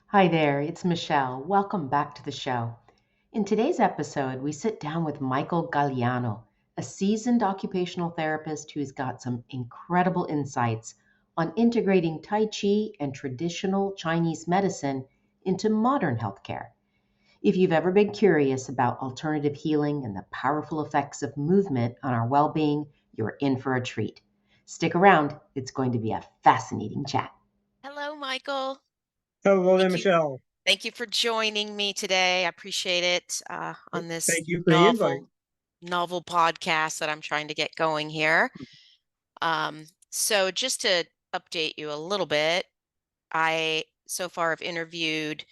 Hi there, it's Michelle. Welcome back to the show. In today's episode, we sit down with Michael Gagliano, a seasoned occupational therapist who's got some incredible insights on integrating Tai Chi and traditional Chinese medicine into modern healthcare. If you've ever been curious about alternative healing and the powerful effects of movement on our well being, you're in for a treat. Stick around, it's going to be a fascinating chat. Hello, Michael. Hello there, Thank you. Michelle. Thank you for joining me today. I appreciate it on this Thank you for the invite. novel podcast that I'm trying to get going here. So just to update you a little bit, I so far have interviewed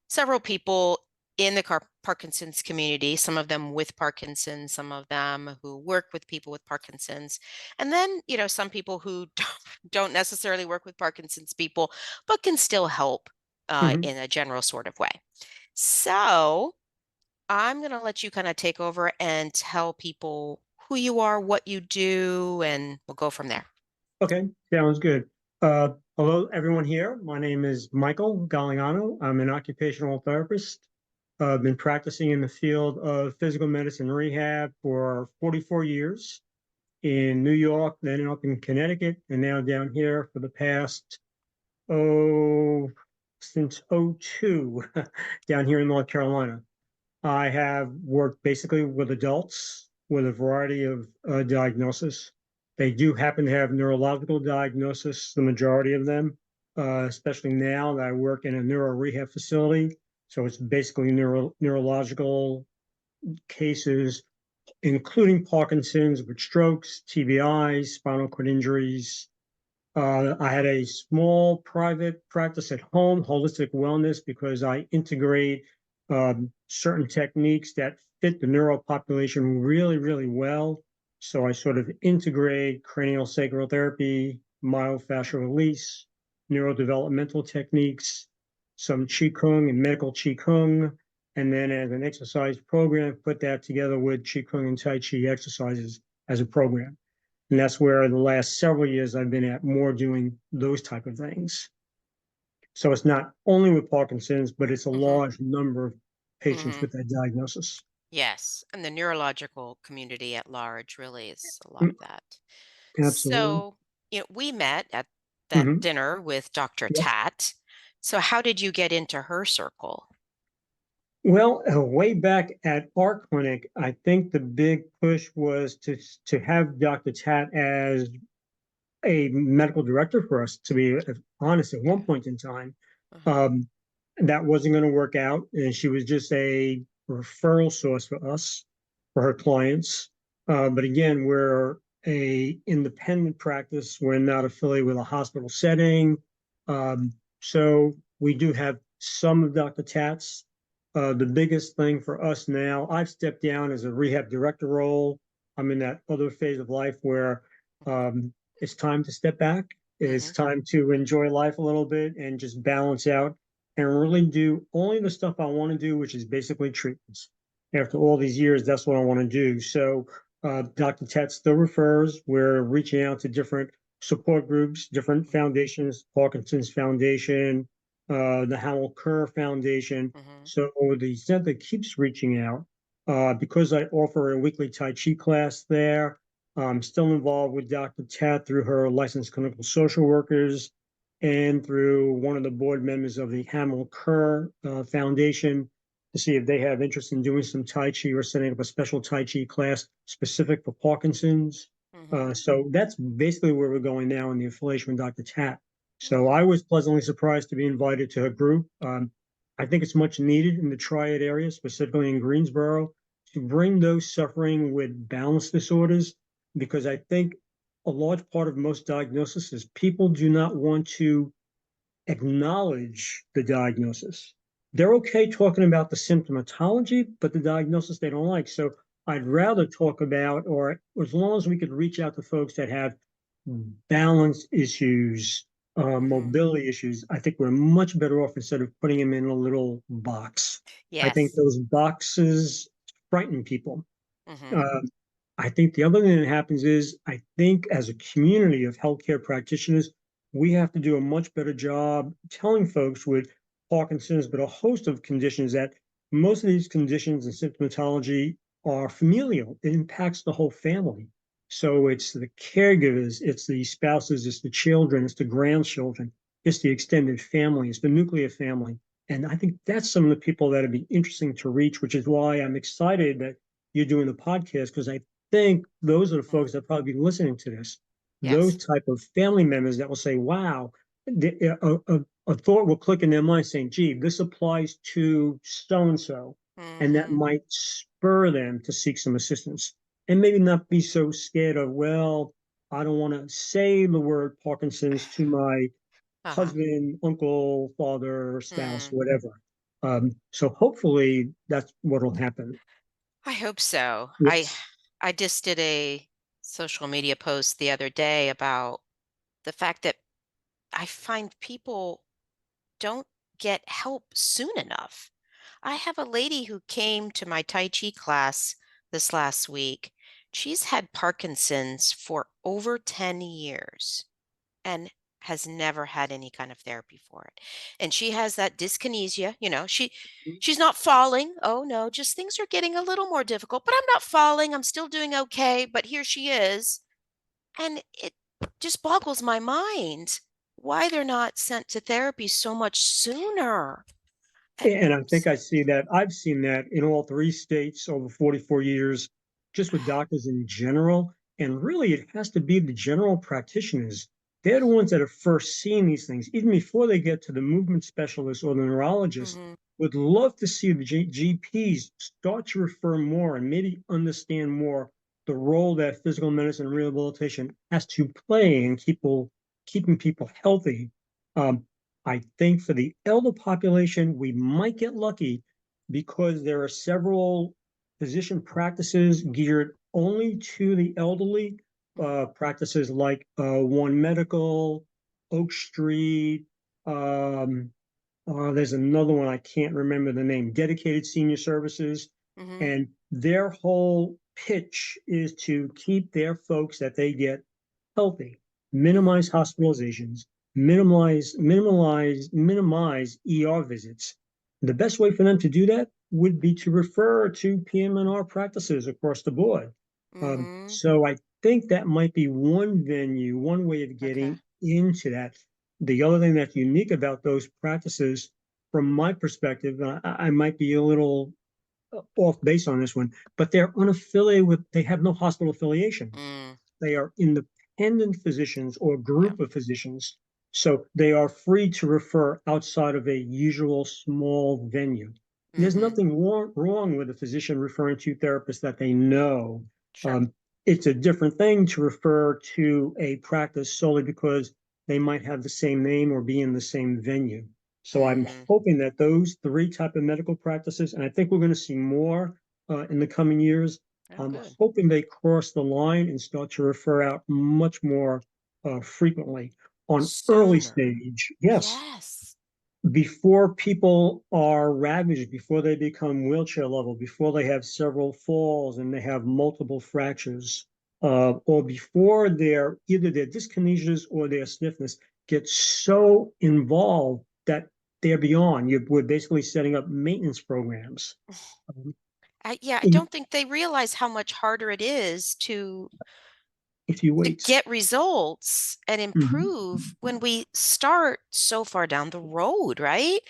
several people in the Parkinson's community, some of them with Parkinson's, some of them who work with people with Parkinson's, and then, some people who don't necessarily work with Parkinson's people, but can still help Mhm. in a general sort of way. So I'm going to let you kind of take over and tell people who you are, what you do, and we'll go from there. Okay, sounds good. Hello, everyone here. My name is Michael Gagliano. I'm an occupational therapist. I've been practicing in the field of physical medicine rehab for 44 years in New York, then up in Connecticut, and now down here for the past, oh, since '02, down here in North Carolina. I have worked basically with adults with a variety of diagnosis. They do happen to have neurological diagnosis, the majority of them, especially now that I work in a neuro rehab facility. So it's basically neurological cases, including Parkinson's with strokes, TBIs, spinal cord injuries. I had a small private practice at home, holistic wellness, because I integrate certain techniques that fit the neuro population really, really well. So I sort of integrate cranial sacral therapy, myofascial release, neurodevelopmental techniques, some qigong and medical qigong, and then as an exercise program, put that together with qigong and tai chi exercises as a program. And that's where the last several years I've been at more doing those type of things. So it's not only with Parkinson's, but it's a Hmm. large number of patients Hmm. with that diagnosis. Yes, and the neurological community at large really is a lot Mm, of that. absolutely. So, we met at that Hmm. dinner with Dr. Yes. Tat. So, how did you get into her circle? Well, way back at our clinic, I think the big push was to have Dr. Tat as a medical director for us, to be honest, at one point in time. Hmm. Um, that wasn't going to work out. And she was just a referral source for us, for her clients. But again, we're a independent practice. We're not affiliated with a hospital setting. So we do have some of Dr. Tats. The biggest thing for us now, I've stepped down as a rehab director role. I'm in that other phase of life where um, it's time to step back. It's Hmm. time to enjoy life a little bit and just balance out and really do only the stuff I want to do, which is basically treatments. After all these years, that's what I want to do. So Dr. Tet still refers. We're reaching out to different support groups, different foundations, Parkinson's Foundation, the Howell Kerr Foundation. Hmm. So the center keeps reaching out because I offer a weekly Tai Chi class there. I'm still involved with Dr. Tat through her licensed clinical social workers and through one of the board members of the Howell Kerr Foundation to see if they have interest in doing some Tai Chi or setting up a special Tai Chi class specific for Parkinson's. Hmm. So that's basically where we're going now in the affiliation with Dr. Tat. So Hmm. I was pleasantly surprised to be invited to her group. I think it's much needed in the Triad area, specifically in Greensboro, to bring those suffering with balance disorders, because I think a large part of most diagnosis is people do not want to acknowledge the diagnosis. They're okay talking about the symptomatology, but the diagnosis they don't like. So I'd rather talk about, or as long as we could reach out to folks that have balance issues, Hmm. mobility issues, I think we're much better off instead of putting them in a little box. I think Yes. those boxes frighten people. Hmm. Uh, I think the other thing that happens is I think as a community of healthcare practitioners, we have to do a much better job telling folks with Parkinson's, but a host of conditions that most of these conditions and symptomatology are familial. It impacts the whole family. So it's the caregivers, it's the spouses, it's the children, it's the grandchildren, it's the extended family, it's the nuclear family. And I think that's some of the people that would be interesting to reach, which is why I'm excited that you're doing the podcast, because I think those are the Mm. folks that probably be listening to this. Those Yes. type of family members that will say, wow, a thought will click in their mind saying, gee, this applies to so-and-so, and that Mm-hmm. might spur them to seek some assistance and maybe not be so scared of, well, I don't want to say the word Parkinson's to my Uh-huh. husband, uncle, father, spouse, Mm. whatever. So hopefully that's what will happen. I hope so. Yes. I just did a social media post the other day about the fact that I find people don't get help soon enough. I have a lady who came to my Tai Chi class this last week. She's had Parkinson's for over 10 years and has never had any kind of therapy for it. And she has that dyskinesia, she's not falling. Oh no, just things are getting a little more difficult, but I'm not falling. I'm still doing okay, but here she is. And it just boggles my mind why they're not sent to therapy so much sooner. Uh, And I think I see that. I've seen that in all three states over 44 years, just with doctors in general. And really, it has to be the general practitioners. They're the ones that are first seeing these things, even before they get to the movement specialist or the neurologist. Mm-hmm. Would love to see the GPs start to refer more and maybe understand more the role that physical medicine and rehabilitation has to play in keeping people healthy. Um, I think for the elder population, we might get lucky because there are several physician practices geared only to the elderly, practices like One Medical, Oak Street. Um, there's another one, I can't remember the name, Dedicated Senior Services. Mm-hmm. And their whole pitch is to keep their folks that they get healthy, Mm-hmm. minimize hospitalizations, minimize ER visits. The best way for them to do that would be to refer to PM&R practices across the board. Mm-hmm. So I think that might be one venue, one way of Okay. getting into that. The other thing that's unique about those practices, from my perspective, I might be a little off base on this one, but they're unaffiliated with, they have no hospital affiliation. Mm. They are independent physicians or Yeah. group of physicians. So they are free to refer outside of a usual small venue. There's Mm-hmm. nothing wrong with a physician referring to therapists that they know. Sure. Um, it's a different thing to refer to a practice solely because they might have the same name or be in the same venue. So I'm Mm-hmm. hoping that those three type of medical practices, and I think we're going to see more in the coming years. Oh, I'm good. hoping they cross the line and start to refer out much more frequently on early Sooner. stage. Yes, Yes. before people are ravaged, before they become wheelchair level, before they have several falls and they have multiple fractures, or before either their dyskinesias or their stiffness get so involved that they're beyond. We're basically setting up maintenance programs. Um, Yeah, I in don't think they realize how much harder it is a few to weeks. get results and improve when we start so far down the road, right?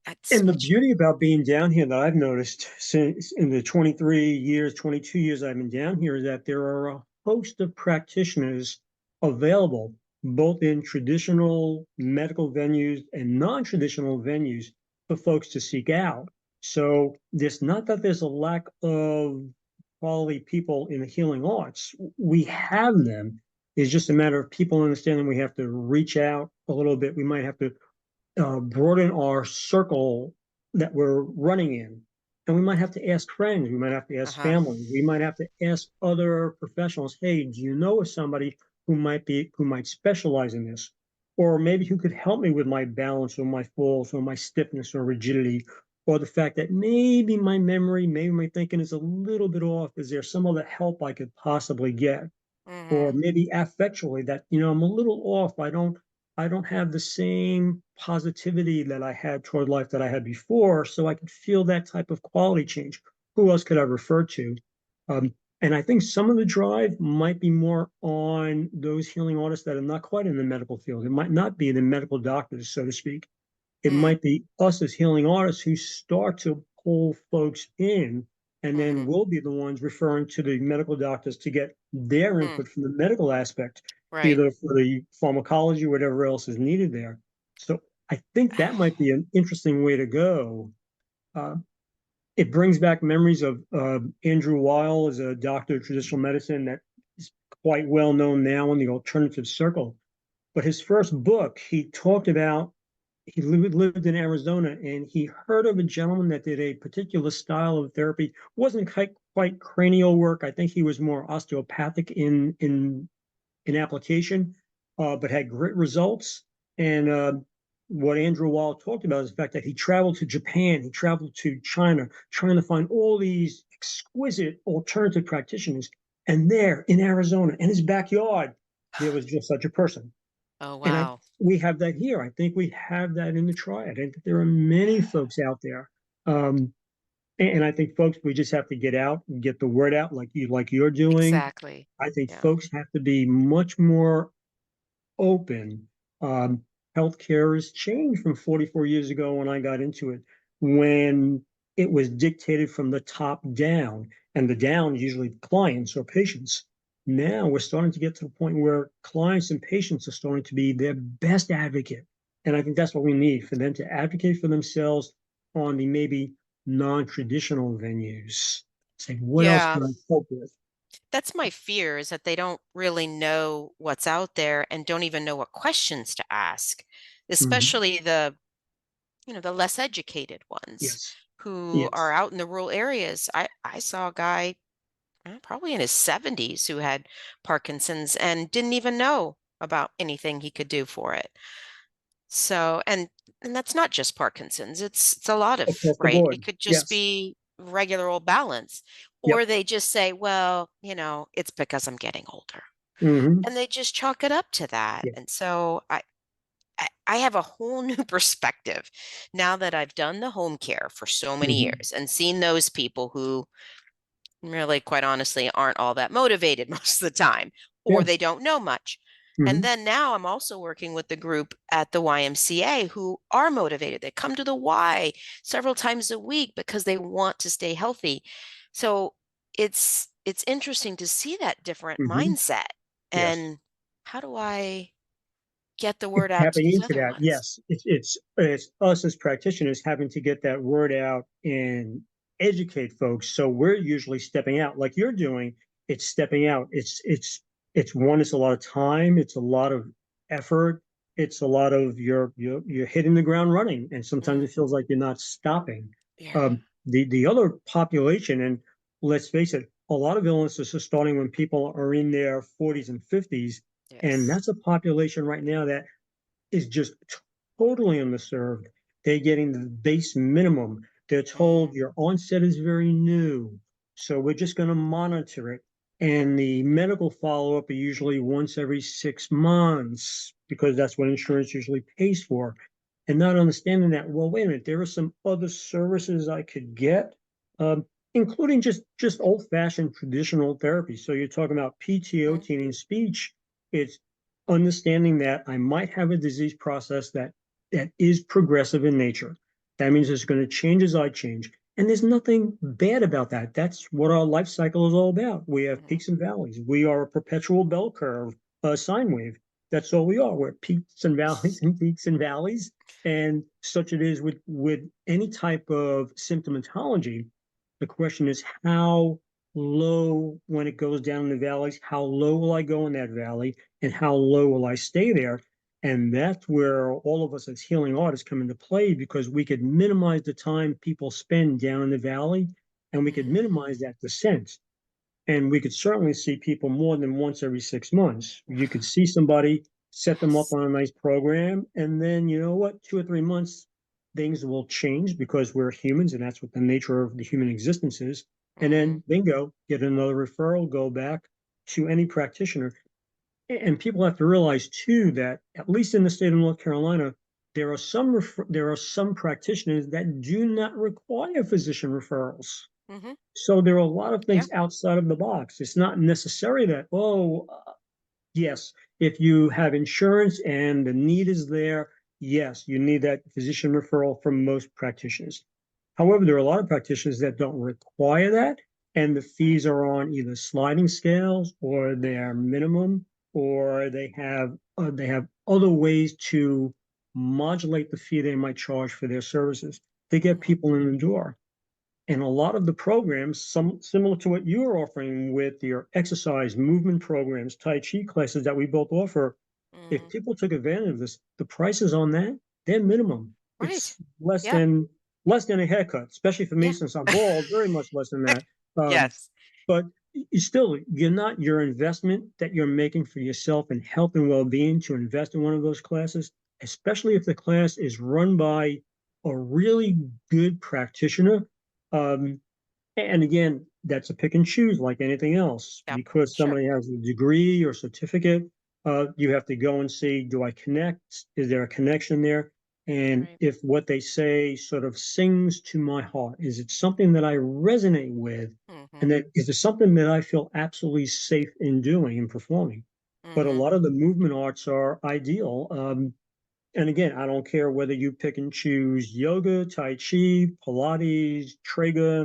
It's And the much. beauty about being down here that I've noticed since in the 23 years, 22 years I've been down here is that there are a host of practitioners available, both in traditional medical venues and non-traditional venues for folks to seek out. So there's not that there's a lack of quality people in the healing arts. We Mhm. have them. It's just a matter of people understanding we have to reach out a little bit. We might have to broaden our circle that we're running in. And we might have to ask friends, we might have to ask Uh-huh. family, we might have to ask other professionals, hey, do you know of somebody who might specialize in this? Or maybe who could help me with my balance or my falls or my stiffness or rigidity, or the fact that maybe my memory, maybe my thinking is a little bit off. Is there some other help I could possibly get? Or Mhm. maybe affectually that, I'm a little off. I don't I don't have the same positivity that I had toward life that I had before. So I could feel that type of quality change. Who else could I refer to? Um, and I think some of the drive might be more on those healing artists that are not quite in the medical field. It might not be the medical doctors, so to speak. It Mm, might be us as healing artists who start to pull folks in, and then mhm, we'll be the ones referring to the medical doctors to get their mm, input from the medical aspect, right. either for the pharmacology, whatever else is needed there. So I think that might be an interesting way to go. Uh, it brings back memories of Andrew Weil as a doctor of traditional medicine that is quite well known now in the alternative circle. But his first book, he talked about he lived in Arizona and he heard of a gentleman that did a particular style of therapy. Wasn't quite cranial work. I think he was more osteopathic in application, but had great results. And what Andrew Wall talked about is the fact that he traveled to Japan, he traveled to China, trying to find all these exquisite alternative practitioners. And there in Arizona, in his backyard, there was just such a person. Oh, And wow. we have that here. I think we have that in the triad. I think there are many folks out there. Um, and I think folks, we just have to get out and get the word out like you're doing. Exactly. I think Yeah. folks have to be much more open. Um, Healthcare has changed from 44 years ago when I got into it, when it was dictated from the top down, and the down is usually clients or patients. Now we're starting to get to the point where clients and patients are starting to be their best advocate. And I think that's what we need for them to advocate for themselves on the maybe non-traditional venues. Say, what else Yeah. can I help with? That's my fear is that they don't really know what's out there and don't even know what questions to ask, Mhm. especially the less educated ones Yes. who are Yes. out in the rural areas. I saw a guy probably in his 70s who had Parkinson's and didn't even know about anything he could do for it. So, and that's not just Parkinson's. It's a lot of, Across the right? It board. could just Yes. be regular old balance. Or Yep. they just say, well, it's because I'm getting older. Hmm. And they just chalk it up to that. Yeah. And so I have a whole new perspective now that I've done the home care for so many Hmm. years and seen those people who really, quite honestly, aren't all that motivated most of the time, or Yeah. they don't know much. And Hmm. then now I'm also working with the group at the YMCA who are motivated. They come to the Y several times a week because they want to stay healthy. So it's interesting to see that different Hmm. mindset. Yes. And how do I get the word out to Tapping these into other that, ones? yes, it's us as practitioners having to get that word out and educate folks. So we're usually stepping out, like you're doing. It's stepping out. It's one. It's a lot of time. It's a lot of effort. It's a lot of you're hitting the ground running, and sometimes Mm, it feels like you're not stopping. yeah. The other population, and let's face it, a lot of illnesses are starting when people are in their 40s and 50s, and Yes. that's a population right now that is just totally underserved. They're getting the base minimum. They're Mm, told your onset is very new, so we're just going to monitor it. And the medical follow up are usually once every 6 months because that's what insurance usually pays for. And not understanding that, well, wait a minute, there are some other services I could get, including just old fashioned traditional therapy. So you're talking about PTO, mm, teaching speech. It's understanding that I might have a disease process that is progressive in nature. That means it's going to change as I change. And there's nothing bad about that. That's what our life cycle is all about. We have mm, peaks and valleys. We are a perpetual bell curve, a sine wave. That's all we are. We're peaks and valleys and peaks and valleys. And such it is with any type of symptomatology. The question is how low when it goes down in the valleys, how low will I go in that valley? And how low will I stay there? And that's where all of us as healing artists come into play because we could minimize the time people spend down in the valley and we could mm. minimize that descent. And we could certainly see people more than once every 6 months. You could see somebody, set them up Yes. on a nice program, and then you know what, 2 or 3 months, things will change because we're humans and that's what the nature of the human existence is. And Mm, then bingo, get another referral, go back to any practitioner And people have to realize too that at least in the state of North Carolina, there are some practitioners that do not require physician referrals. Mm-hmm. So there are a lot of Yeah. things outside of the box. It's not necessary that, yes, if you have insurance and the need is there, yes, you need that physician referral from most practitioners. However, there are a lot of practitioners that don't require that, and the Right. fees are on either sliding scales or they're Mm-hmm. minimum, or they have other ways to modulate the fee they might charge for their services to get Mm-hmm. people in the door. And a lot of the programs, some similar to what you're offering with your exercise movement programs, Tai Chi classes that we both offer, if Mm-hmm. people took advantage of this, the prices on that, they're minimum. Right. It's less Yeah. than a haircut, especially for me Yeah. since I'm bald, very much less than that. Um, Yes. but still, you're not your investment that you're making for yourself and health and well-being to invest in one of those classes, especially if the class is run by a really good practitioner. Um, and again, that's a pick and choose like anything else. Yep. Because Sure. somebody has a degree or certificate, you have to go and see, do I connect? Is there a connection there? And Right. if what they say sort of sings to my heart, is it something that I resonate with? Mm-hmm. And that is it something that I feel absolutely safe in doing and performing? But a Mm-hmm. lot of the movement arts are ideal. And again, I don't care whether you pick and choose yoga, Tai Chi, Pilates, Traeger,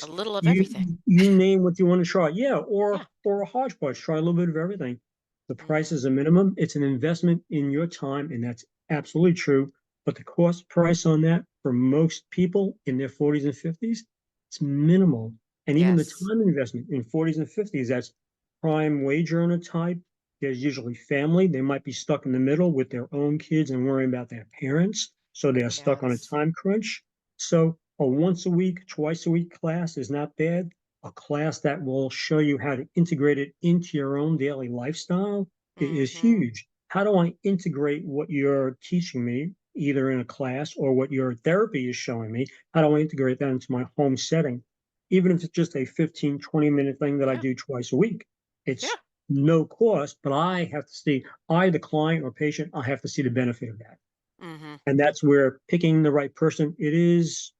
A Mentastics, little of you everything. you name what you want to try. Yeah, Yeah. or a hodgepodge, try a little bit of everything. The price Mm-hmm. is a minimum. It's an investment in your time, and that's absolutely true. But the cost price on that for most people in their 40s and 50s, it's minimal. And even the Yes. time investment in 40s and 50s, that's prime wage earner type. There's usually family. They might be stuck in the middle with their own kids and worrying about their parents. So they're stuck on a Yes. time crunch. So a once a week, twice a week class is not bad. A class that will show you how to integrate it into your own daily lifestyle is Mm-hmm. huge. How do I integrate what you're teaching me, either in a class or what your therapy is showing me? How do I integrate that into my home setting? Even if it's just a 15, 20-minute thing that I Yeah. do twice a week, Yeah. it's no cost, but I have to see, the client or patient, I have to see the benefit of that. Mm-hmm. And that's where picking the right person, it is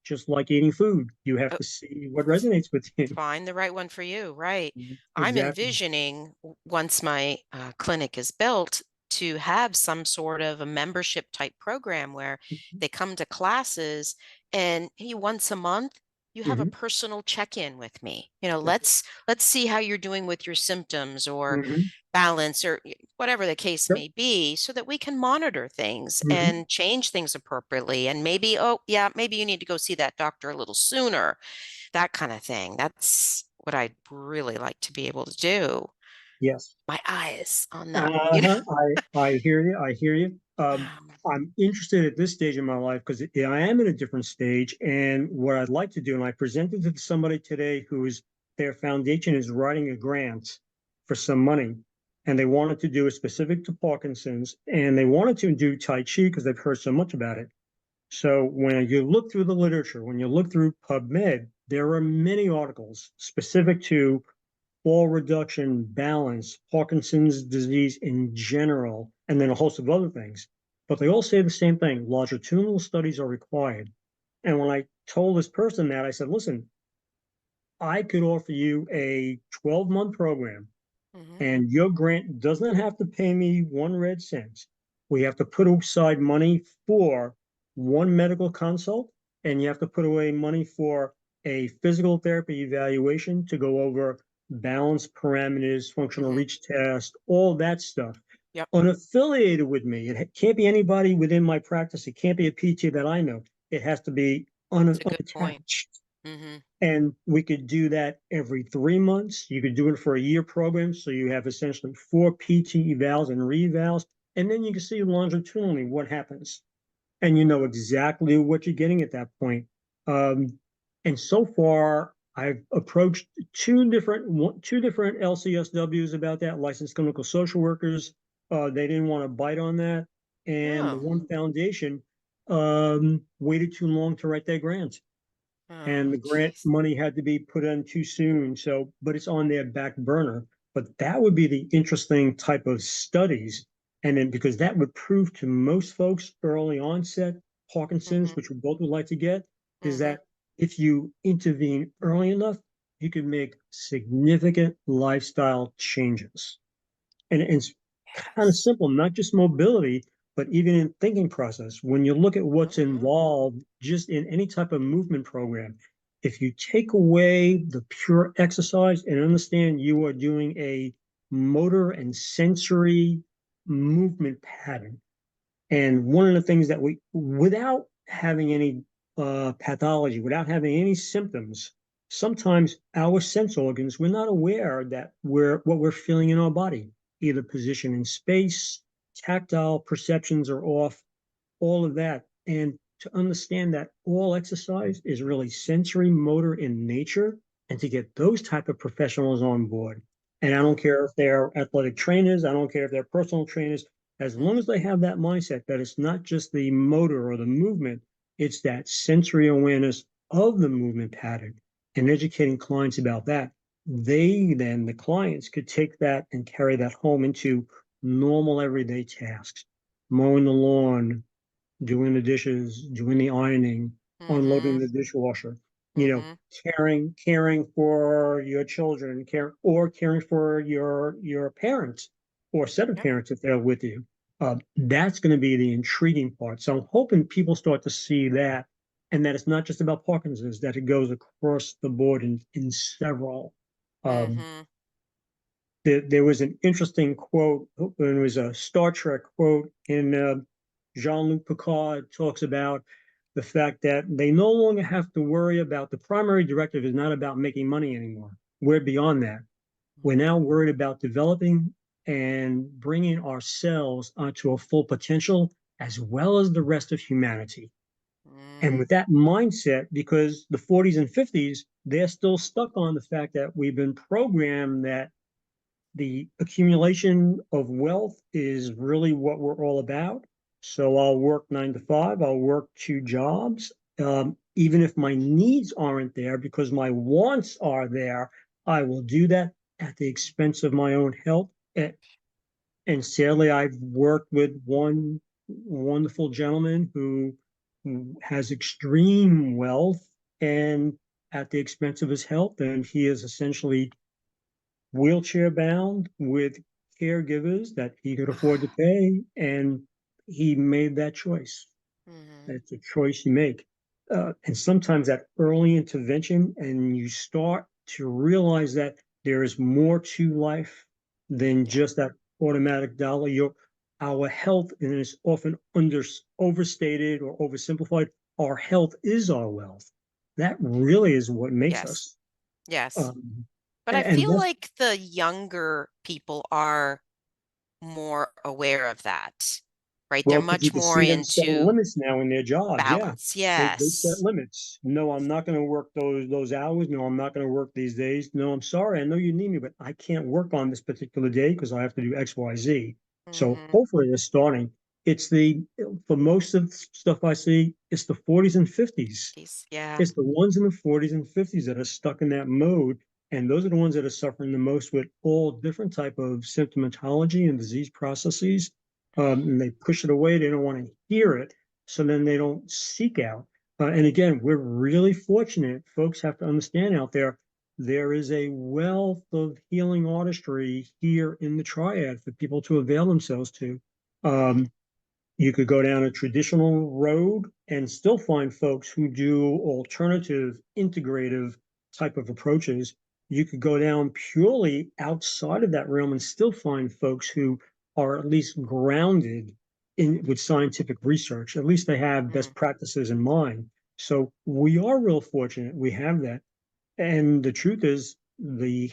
just like eating food. You have Oh, to see what resonates with you. find the right one for you. Right. I'm Exactly. envisioning once my clinic is built to have some sort of a membership type program where they come to classes and hey, once a month you have a Hmm. personal check-in with me. Let's see how you're doing with your symptoms or Hmm. balance or whatever the case Yep. may be so that we can monitor things Hmm. and change things appropriately and maybe oh yeah maybe you need to go see that doctor a little sooner, that kind of thing. That's what I'd really like to be able to do. Yes. My eyes on that, Uh-huh. I hear you. I hear you. Um, I'm interested at this stage in my life because I am in a different stage. And what I'd like to do, and I presented to somebody today who's their foundation is writing a grant for some money. And they wanted to do it specific to Parkinson's, and they wanted to do Tai Chi because they've heard so much about it. So when you look through the literature, when you look through PubMed, there are many articles specific to fall reduction, balance, Parkinson's disease in general, and then a host of other things. But they all say the same thing: longitudinal studies are required. And when I told this person that, I said, listen, I could offer you a 12-month program, mhm, and your grant does not have to pay me one red cent. We have to put aside money for one medical consult, and you have to put away money for a physical therapy evaluation to go over balance parameters, functional mhm. reach test, all that stuff. Yep, Unaffiliated with me. It can't be anybody within my practice. It can't be a PT that I know. It has to be it's a good point. unattached. Mhm. And we could do that every 3 months. You could do it for a year program. So you have essentially 4 PT evals and revals. And then you can see longitudinally what happens. And you know exactly what you're getting at that point. And so far, I've approached two different LCSWs about that, licensed clinical social workers. They didn't want to bite on that. And the Oh, one foundation waited too long to write their grant, and oh, the grant jeez. money had to be put in too soon. So, but it's on their back burner. But that would be the interesting type of studies. And then because that would prove to most folks early onset Parkinson's, Mm-hmm. which we both would like to get, is Mm-hmm. that if you intervene early enough, you can make significant lifestyle changes. And it's kind of Yes. simple, not just mobility, but even in thinking process. When you look at what's Mm-hmm. involved just in any type of movement program, if you take away the pure exercise and understand you are doing a motor and sensory movement pattern, and one of the things that we, without having any pathology, without having any symptoms, sometimes our sense organs, we're not aware that what we're feeling in our body, either position in space, tactile perceptions are off, all of that. And to understand that all exercise is really sensory motor in nature, and to get those type of professionals on board. And I don't care if they're athletic trainers, I don't care if they're personal trainers, as long as they have that mindset that it's not just the motor or the movement, it's that sensory awareness of the movement pattern and educating clients about that. They then, the clients, could take that and carry that home into normal everyday tasks, mowing the lawn, doing the dishes, doing the ironing, Mm-hmm. unloading the dishwasher, Mm-hmm. caring for your children, caring for your parents or set of Yep. parents if they're with you. That's going to be the intriguing part. So I'm hoping people start to see that, and that it's not just about Parkinson's, that it goes across the board in several. Um, Mm-hmm. there was an interesting quote. It was a Star Trek quote in Jean-Luc Picard talks about the fact that they no longer have to worry about the primary directive is not about making money anymore. We're beyond that. We're now worried about developing and bringing ourselves onto a full potential as well as the rest of humanity. And Mm. with that mindset, because the 40s and 50s, they're still stuck on the fact that we've been programmed that the accumulation of wealth is really what we're all about. So I'll work 9 to 5, I'll work 2 jobs. Even if my needs aren't there because my wants are there, I will do that at the expense of my own health. And sadly, I've worked with one wonderful gentleman who has extreme wealth and at the expense of his health. And he is essentially wheelchair bound with caregivers that he could afford to pay, and he made that choice. Mm-hmm. That's a choice you make. And sometimes that early intervention, and you start to realize that there is more to life than Yeah. just that automatic dollar. Our health, and it's often overstated or oversimplified, our health is our wealth. That really is what makes Yes. us. Yes. Um, But I and feel that's like the younger people are more aware of that, right? They're Well, because you much can more see them setting into limits now in their jobs. Yeah, balance. they set Yes. limits. No, I'm not going to work those hours. No, I'm not going to work these days. No, I'm sorry. I know you need me, but I can't work on this particular day because I have to do X, Y, Z. So Mm-hmm. hopefully they're starting. It's the For most of the stuff I see, it's the 40s and 50s. Yeah. It's the ones in the 40s and 50s that are stuck in that mode. And those are the ones that are suffering the most with all different type of symptomatology and disease processes. And they push it away. They don't want to hear it. So then they don't seek out. And again, we're really fortunate. Folks have to understand out there, there is a wealth of healing artistry here in the triad for people to avail themselves to. Mm-hmm. Um, you could go down a traditional road and still find folks who do alternative, integrative type of approaches. You could go down purely outside of that realm and still find folks who are at least grounded in with scientific research. At least they have Mm-hmm. best practices in mind. So we are real fortunate we have that. And the truth is, the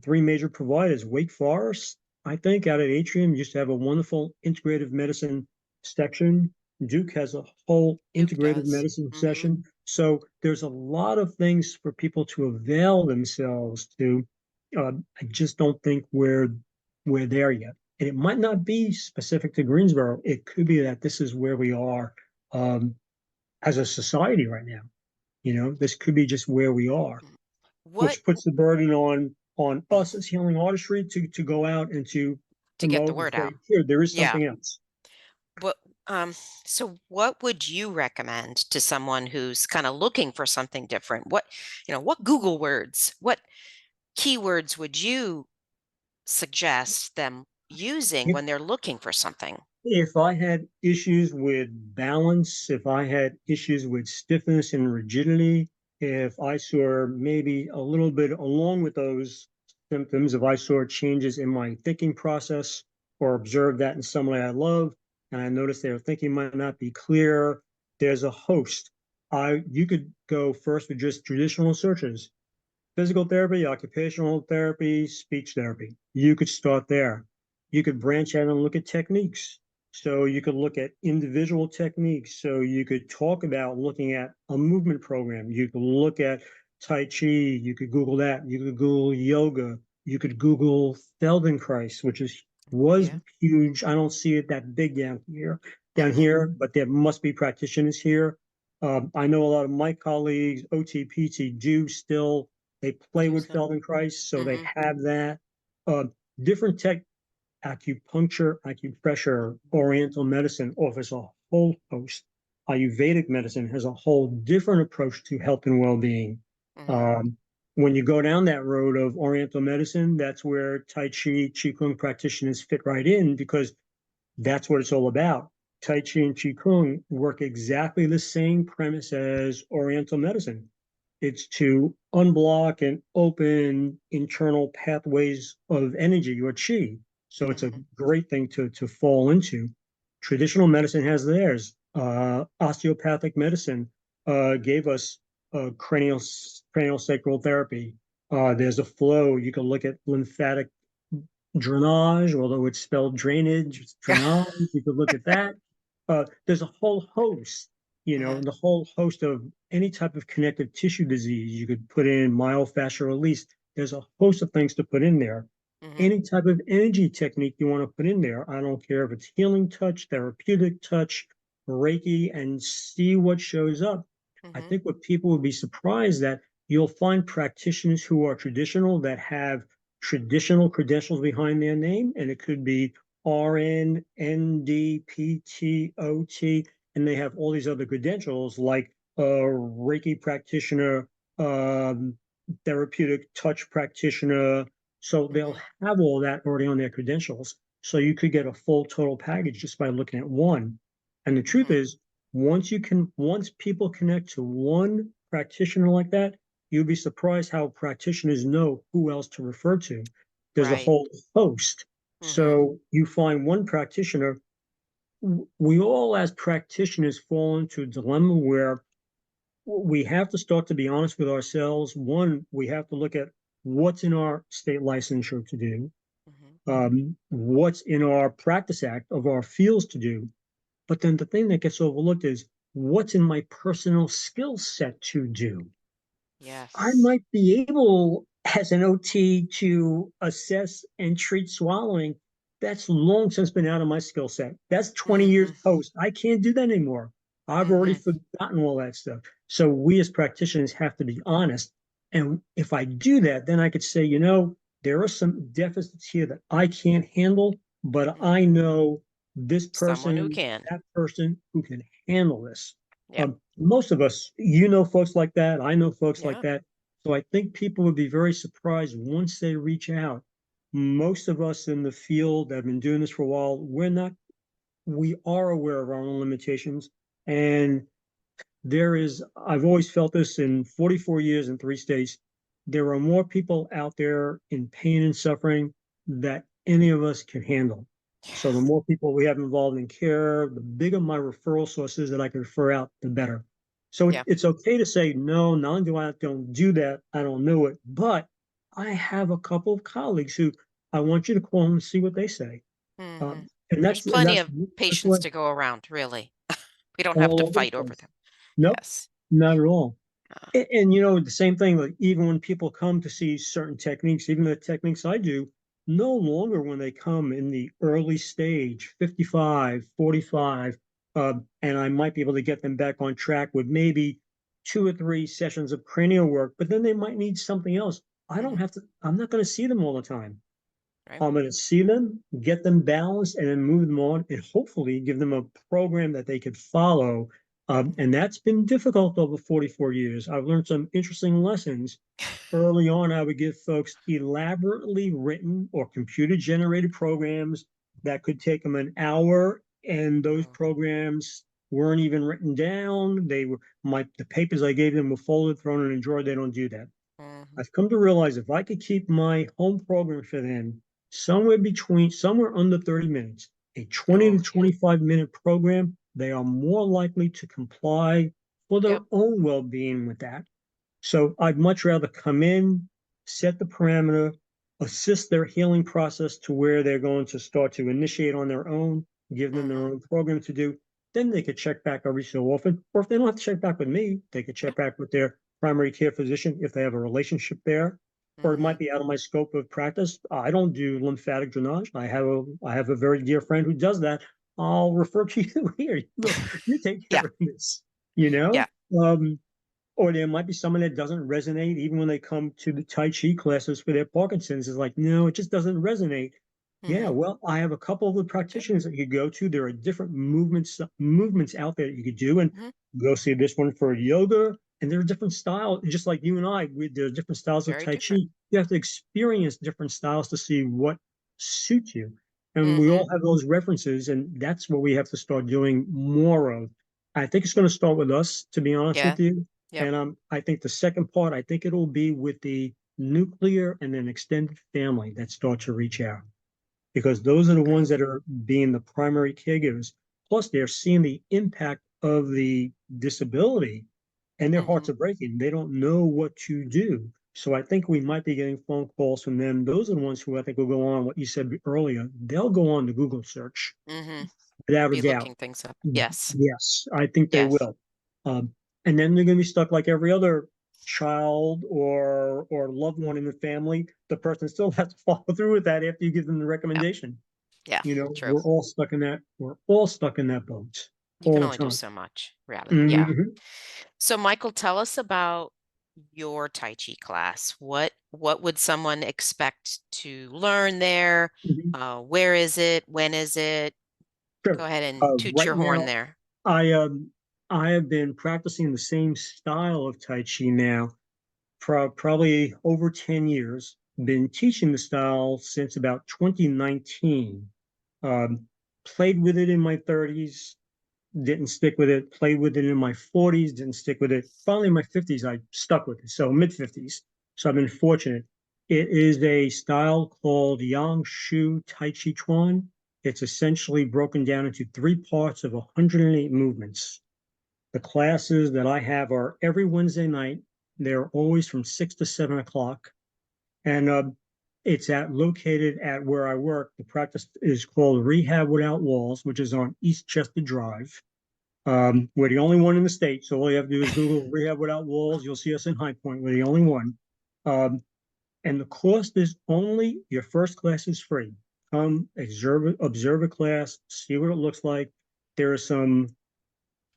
three major providers, Wake Forest, I think out at Atrium used to have a wonderful integrative medicine section. Duke has a whole Duke integrative does. medicine Mm-hmm. session. So there's a lot of things for people to avail themselves to. I just don't think we're there yet. And it might not be specific to Greensboro. It could be that this is where we are um, as a society right now. This could be just where we are, What which puts the burden on on us as healing artistry to go out and to get the promote and word say, out. here, there is Yeah. something else. What so what would you recommend to someone who's kind of looking for something different? What Google words, what keywords would you suggest them using If, when they're looking for something? if I had issues with balance, if I had issues with stiffness and rigidity, if I saw maybe a little bit along with those symptoms, if I saw changes in my thinking process or observed that in somebody I love, and I noticed their thinking might not be clear, there's a host. You could go first with just traditional searches. Physical therapy, occupational therapy, speech therapy. You could start there. You could branch out and look at techniques. So you could look at individual techniques. So you could talk about looking at a movement program. You could look at Tai Chi. You could Google that. You could Google yoga. You could Google Feldenkrais, which was Yeah. huge. I don't see it that big down Hmm. here, but there must be practitioners here. I know a lot of my colleagues, OT, do still they play Use with them. Feldenkrais, so they Hmm. have that. Uh, different acupuncture, acupressure, Oriental medicine offers a whole host. Ayurvedic medicine has a whole different approach to health and well-being. Hmm. Um, when you go down that road of Oriental medicine, that's where Tai Chi, Qigong practitioners fit right in because that's what it's all about. Tai Chi and Qigong work exactly the same premise as Oriental medicine. It's to unblock and open internal pathways of energy or chi. So it's a Hmm. great thing to fall into. Traditional medicine has theirs. Osteopathic medicine gave us cranial sacral therapy. There's a flow. You can look at lymphatic drainage, although it's spelled drainage, it's drainage. You could look at that. There's a whole host, Uh-huh. the whole host of any type of connective tissue disease. You could put in myofascial release. There's a host of things to put in there. Hmm. Any type of energy technique you want to put in there. I don't care if it's healing touch, therapeutic touch, Reiki, and see what shows up. I Hmm. think what people would be surprised that you'll find practitioners who are traditional that have traditional credentials behind their name, and it could be RN, ND, PT, OT, and they have all these other credentials like a Reiki practitioner, therapeutic touch practitioner. So they'll Hmm. have all that already on their credentials. So you could get a full total package just by looking at one. And the truth Hmm. is, once people connect to one practitioner like that, you'd be surprised how practitioners know who else to refer to. There's a Right. whole host. Hmm. So you find one practitioner. We all, as practitioners, fall into a dilemma where we have to start to be honest with ourselves. One, we have to look at what's in our state licensure to do, Hmm. what's in our practice act of our fields to do. But then the thing that gets overlooked is what's in my personal skill set to do. I Yes. might be able, as an OT, to assess and treat swallowing. That's long since been out of my skill set. That's 20 years Hmm. post. I can't do that anymore. I've already Hmm. forgotten all that stuff. So we as practitioners have to be honest. And if I do that, then I could say, there are some deficits here that I can't handle, but I Hmm. know this Someone who person, can. that person who can handle this. Yeah. Most of us, folks like that. I know folks like Yeah. that. So I think people would be very surprised once they reach out. Most of us in the field that have been doing this for a while, we are aware of our own limitations. And I've always felt this in 44 years in 3 states, there are more people out there in pain and suffering that any of us can handle. So the Yes. more people we have involved in care, the bigger my referral sources that I can refer out, the better. So Yeah. it's okay to say, no, not only do I don't do that, I don't know it, but I have a couple of colleagues who I want you to call them and see what they say. Hmm. And There's that's and plenty that's of that's patients what to go around, really. We don't have to all over the fight over place. them. Nope, Yes. not at all. Uh, And the same thing, like even when people come to see certain techniques, even the techniques I do, no longer when they come in the early stage, 55, 45, and I might be able to get them back on track with maybe 2 or 3 sessions of cranial work, but then they might need something else. Mhm. I'm not going to see them all the time. Right. I'm going to see them, get them balanced, and then move them on, and hopefully give them a program that they could follow. Mhm. And that's been difficult over 44 years. I've learned some interesting lessons. Early on, I would give folks elaborately written or computer generated programs that could take them an hour, and those Mhm. programs weren't even written down. They were the papers I gave them were folded, thrown in a drawer. They don't do that. Mhm. I've come to realize if I could keep my home program for them somewhere under 30 minutes, a 20 to Oh, yeah. 25-minute program, they are more likely to comply for their Yep. own well-being with that. So I'd much rather come in, set the parameter, assist their healing process to where they're going to start to initiate on their own, give them their Mhm. own program to do. Then they could check back every so often. Or if they don't have to check back with me, they could Yeah. check back with their primary care physician if they have a relationship there. Or it Mhm. might be out of my scope of practice. I don't do lymphatic drainage. I have a very dear friend who does that. I'll refer to you here. You take Yeah. care of this, you know? Yeah. Um, or there might be someone that doesn't resonate even when they come to the Tai Chi classes for their Parkinson's. Is like, no, it just doesn't resonate. Yeah, Mhm. well, I have a couple of the Yep. practitioners that you go to. There are different movements out there that you could do, and Mhm. go see this one for yoga. And there are different styles, just like you and I. There are different styles of Very Tai Chi. different. You have to experience different styles to see what suits you. And we Mhm. all have those references, and that's what we have to start doing more of. I think it's going to start with us, to be honest Yeah. with you. Yep. And I think the second part, I think it'll be with the nuclear and then extended family that start to reach out, because those are the Agree. ones that are being the primary caregivers. Plus, they're seeing the impact of the disability and their hearts Mhm. are breaking. They don't know what to do. So I think we might be getting phone calls from them. Those are the ones who I think will go on what you said earlier. They'll go on the Google search Mhm. without a Be doubt. looking things up. Yes. Yes, I think they Yes. will. Um, and then they're going to be stuck like every other child or loved one in the family. The person still has to follow through with that after you give them the Yep. recommendation. Yeah. You know, True. we're all stuck in that boat You can all the only do time. so much, really. Yeah. Mhm. So, Michael, tell us about your Tai Chi class. What would someone expect to learn there? Mhm. Where is it? When is it? Sure. Go ahead and toot Right your horn now, there. I um I have been practicing the same style of Tai Chi now probably over 10 years. Been teaching the style since about 2019. Um, Played with it in my 30s, didn't stick with it. Played with it in my 40s, didn't stick with it. Finally, in my 50s, I stuck with it. So mid 50s. So I've been fortunate. It is a style called Yang Shu Tai Chi Chuan. It's essentially broken down into three parts of 108 movements. The classes that I have are every Wednesday night. They're always from 6 to 7 o'clock. And it's located at where I work. The practice is called Rehab Without Walls, which is on East Chester Drive. We're the only one in the state, so all you have to do is Google Rehab Without Walls. You'll see us in High Point. We're the only one. Um, and the cost is only your first class is free. Come observe a class, see what it looks like. There are some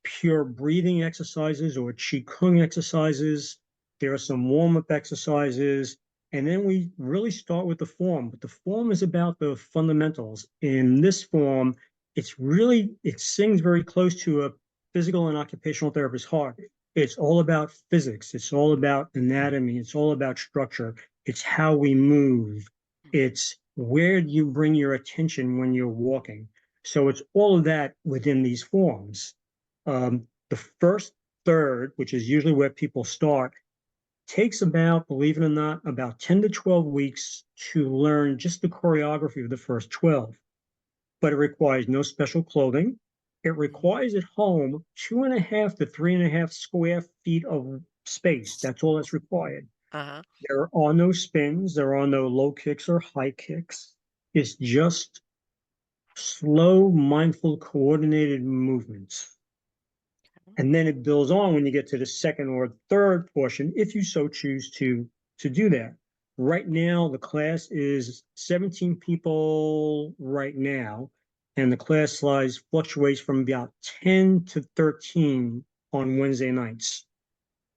pure breathing exercises or qigong exercises. There are some warm-up exercises. And then we really start with the form. But the form is about the fundamentals. In this form, it sings very close to a physical and occupational therapist's heart. It's all about physics. It's all about anatomy. It's all about structure. It's how we move. It's where do you bring your attention when you're walking. So it's all of that within these forms. The first third, which is usually where people start, takes about, believe it or not, about 10 to 12 weeks to learn just the choreography of the first 12. But it requires no special clothing. It Mhm. requires at home 2.5 to 3.5 square feet of space. That's all that's required. Uh-huh. There are no spins, there are no low kicks or high kicks. It's just slow, mindful, coordinated movements. And then it builds on when you get to the second or third portion, if you so choose to do that. Right now, the class is 17 people right now, and the class size fluctuates from about 10 to 13 on Wednesday nights.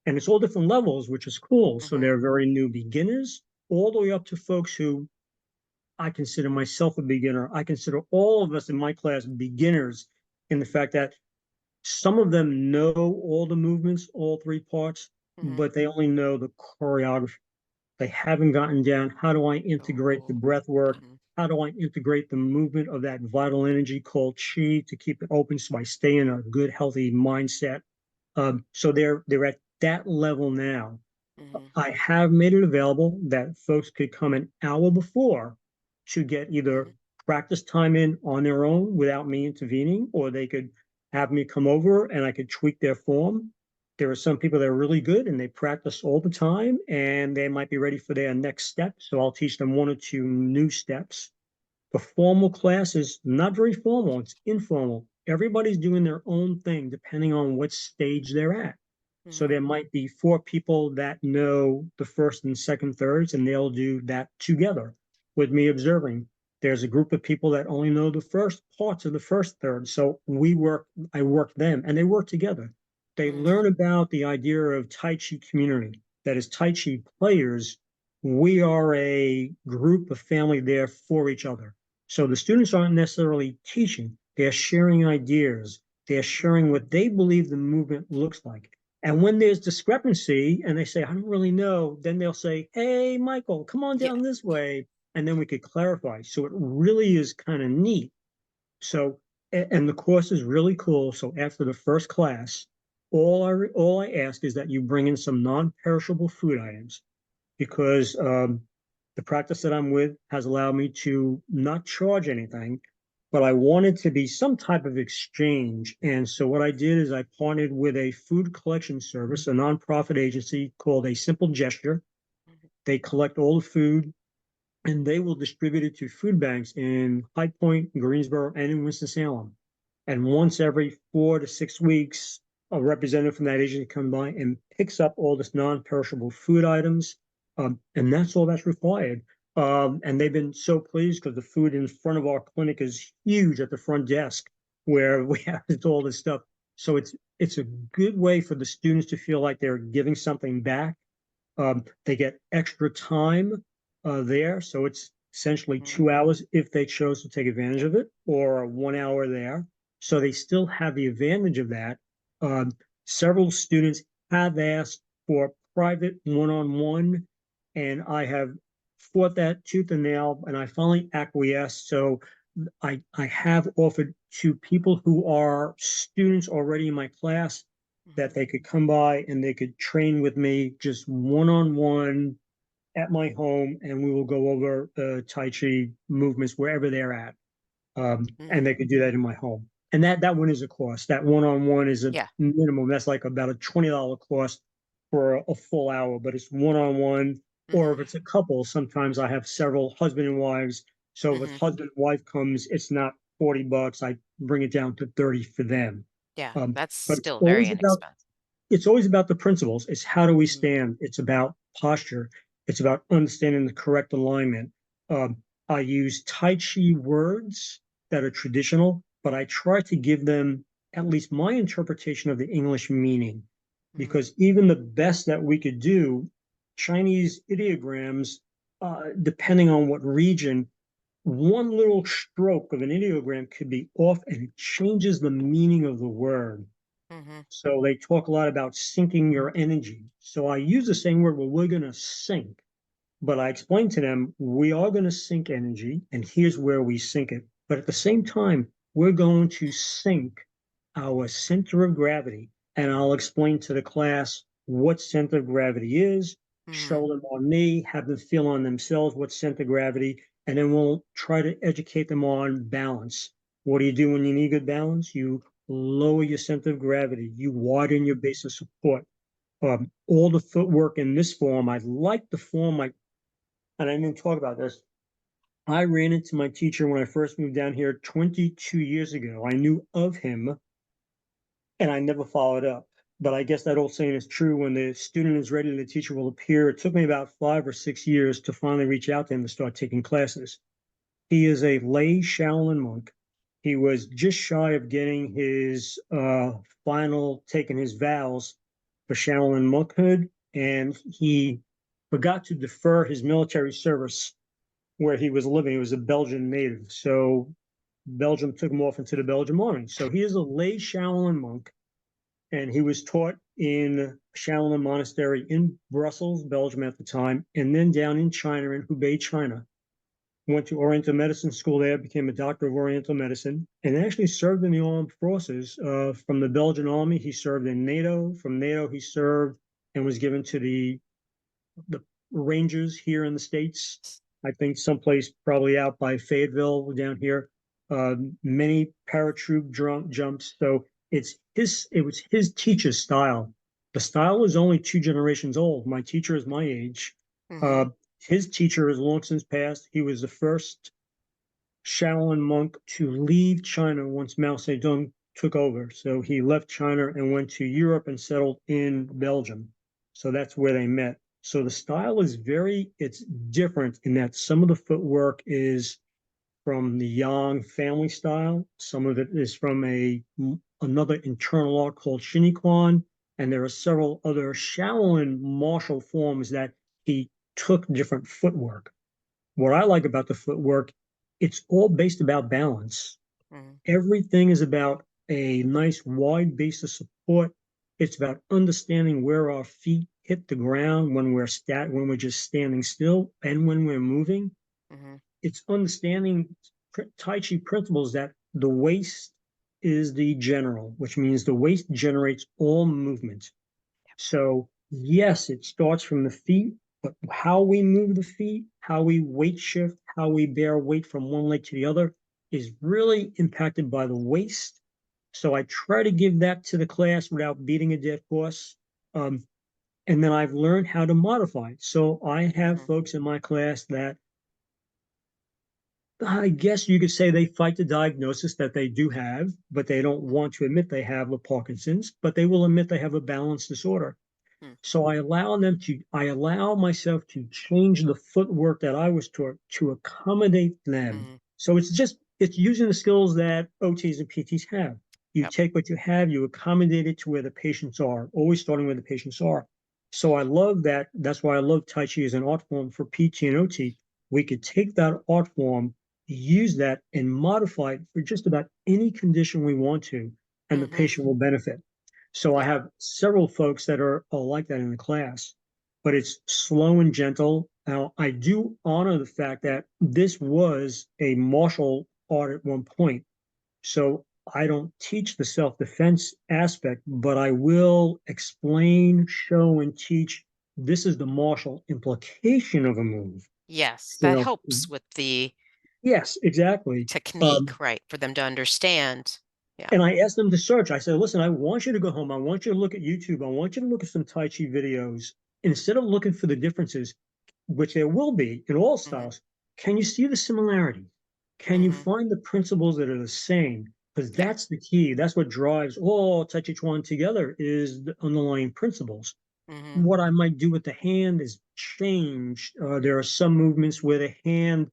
And it's all different levels, which is cool. So Mhm. they're very new beginners, all the way up to folks who I consider myself a beginner. I consider all of us in my class beginners in the fact that some of them know all the movements, all three parts, Mhm. but they only know the choreography. They haven't gotten down. How do I integrate the Oh. breath work? Mhm. How do I integrate the movement of that vital energy called chi to keep it open so I stay in a good, healthy mindset? So they're at that level now. Mhm. I have made it available that folks could come an hour before to get either Mhm. practice time in on their own without me intervening, or they could have me come over and I could tweak their form. There are some people that are really good and they practice all the time and they might be ready for their next step. So I'll teach them one or two new steps. The formal class is not very formal, it's informal. Everybody's doing their own thing depending on what stage they're at. So Mhm. there might be four people that know the first and second thirds, and they'll do that together with me observing. There's a group of people that only know the first parts of the first third. So I work them, and they work together. They Mhm. learn about the idea of Tai Chi community. That is, Tai Chi players, we are a group of family there for each other. So the students aren't necessarily teaching, they're sharing ideas, they're sharing what they believe the movement looks like. And when there's discrepancy and they say, I don't really know, then they'll say, hey, Michael, come on Yeah. down this way. And then we could clarify. So it really is kind of neat. So, and the course is really cool. So after the first class, all I ask is that you bring in some non-perishable food items because the practice that I'm with has allowed me to not charge anything, but I wanted to be some type of exchange. And so what I did is I partnered with a food collection service, a nonprofit agency called A Simple Gesture. Mhm. They collect all the food and they will distribute it to food banks in High Point, Greensboro, and in Winston-Salem. And once every 4 to 6 weeks, a representative from that agency comes by and picks up all this non-perishable food items, and that's all that's required. And they've been so pleased because the food in front of our clinic is huge at the front desk where we have all this stuff. So it's a good way for the students to feel like they're giving something back. They get extra time there, so it's essentially Mhm. 2 hours if they chose to take advantage Yeah. of it, or 1 hour there. So they still have the advantage of that. Um, Several students have asked for private one-on-one, and I have fought that tooth and nail, and I finally acquiesced. So I have offered to people who are students already in my class that Mhm. they could come by and they could train with me just one-on-one at my home, and we will go over Tai Chi movements wherever they're at. And Mhm. they could do that in my home. And that one is a cost. That one-on-one is a Yeah. minimum. That's like about a $20 cost for a full hour, but it's one-on-one. Or if Mhm. it's a couple, sometimes I have several husband and wives. So if Mhm. husband and wife comes, it's not $40. I bring it down to 30 for them. Yeah. Um, That's but still very inexpensive. it's always about the principles. It's how do we Mhm. stand? It's about posture. It's about understanding the correct alignment. Um, I use Tai Chi words that are traditional, but I try to give them at least my interpretation of the English meaning. Mhm. Because even the best that we could do, Chinese ideograms, depending on what region, one little stroke of an ideogram could be off and it changes the meaning of the word. Mhm. So they talk a lot about sinking your energy. So I use the same word, well, we're going to sink. But I explain to them, we are going to sink energy, and here's where we sink it. But at the same time, we're going to sink our center of gravity. And I'll explain to the class what center of gravity is, Mhm. show them on me, have them feel on themselves what center of gravity, and then we'll try to educate them on balance. What do you do when you need good balance? You lower your center of gravity, you widen your base of support. All the footwork in this form, I like the form, and I didn't talk about this. I ran into my teacher when I first moved down here 22 years ago. I knew of him and I never followed up. But I guess that old saying is true: when the student is ready, the teacher will appear. It took me about 5 or 6 years to finally reach out to him to start taking classes. He is a lay Shaolin monk. He was just shy of getting his final, taking his vows for Shaolin monkhood, and he forgot to defer his military service where he was living. He was a Belgian native, so Belgium took him off into the Belgian army. So he is a lay Shaolin monk, and he was taught in Shaolin Monastery in Brussels, Belgium at the time, and then down in China, in Hubei, China. Went to Oriental Medicine School there, became a doctor of Oriental Medicine, and actually served in the armed forces. From the Belgian army, he served in NATO. From NATO, he served and was given to the Rangers here in the States. I think someplace probably out by Fayetteville down here. Many paratroop jumps. So it was his teacher's style. The style is only 2 generations old. My teacher is my age. Mm-hmm. His teacher has long since passed. He was the first Shaolin monk to leave China once Mao Zedong took over. So he left China and went to Europe and settled in Belgium. So that's where they met. So the style is it's different in that some of the footwork is from the Yang family style. Some of it is from another internal art called Shiniquan. And there are several other Shaolin martial forms that he took different footwork. What I like about the footwork, it's all based about balance. Mm-hmm. Everything is about a nice wide base of support. It's about understanding where our feet hit the ground when we're just standing still and when we're moving. Mm-hmm. It's understanding Tai Chi principles that the waist is the general, which means the waist generates all movement. So yes, it starts from the feet, but how we move the feet, how we weight shift, how we bear weight from one leg to the other is really impacted by the waist. So I try to give that to the class without beating a dead horse. Um, and then I've learned how to modify it. So I have Mm-hmm. folks in my class that I guess you could say they fight the diagnosis that they do have, but they don't want to admit they have the Parkinson's, but they will admit they have a balance disorder. Mm-hmm. So I allow myself to change the footwork that I was taught to accommodate them. Mm-hmm. So it's using the skills that OTs and PTs have. You Yep. take what you have, you accommodate it to where the patients are, always starting where the patients are. So I love that. That's why I love Tai Chi as an art form for PT and OT. We could take that art form, use that, and modify it for just about any condition we want to, and the Mm-hmm. patient will benefit. So I Yep. have several folks that are like that in the class, but it's slow and gentle. Now, I do honor the fact that this was a martial art at one point. So I don't teach the self-defense aspect, but I will explain, show, and teach this is the martial implication of a move. Yes, You that know, helps with the yes, exactly. technique, right, for them to understand. Yeah. And I asked them to search. I said, listen, I want you to go home. I want you to look at YouTube. I want you to look at some Tai Chi videos. Instead of looking for the differences, which there will be in all Mm-hmm. styles, can you see the similarity? Can you Mm-hmm. find the principles that are the same? Because Yeah. that's the key. That's what drives all Tai Chi Chuan together is the underlying principles. Mm-hmm. What I might do with the hand is change. There are some movements where the hand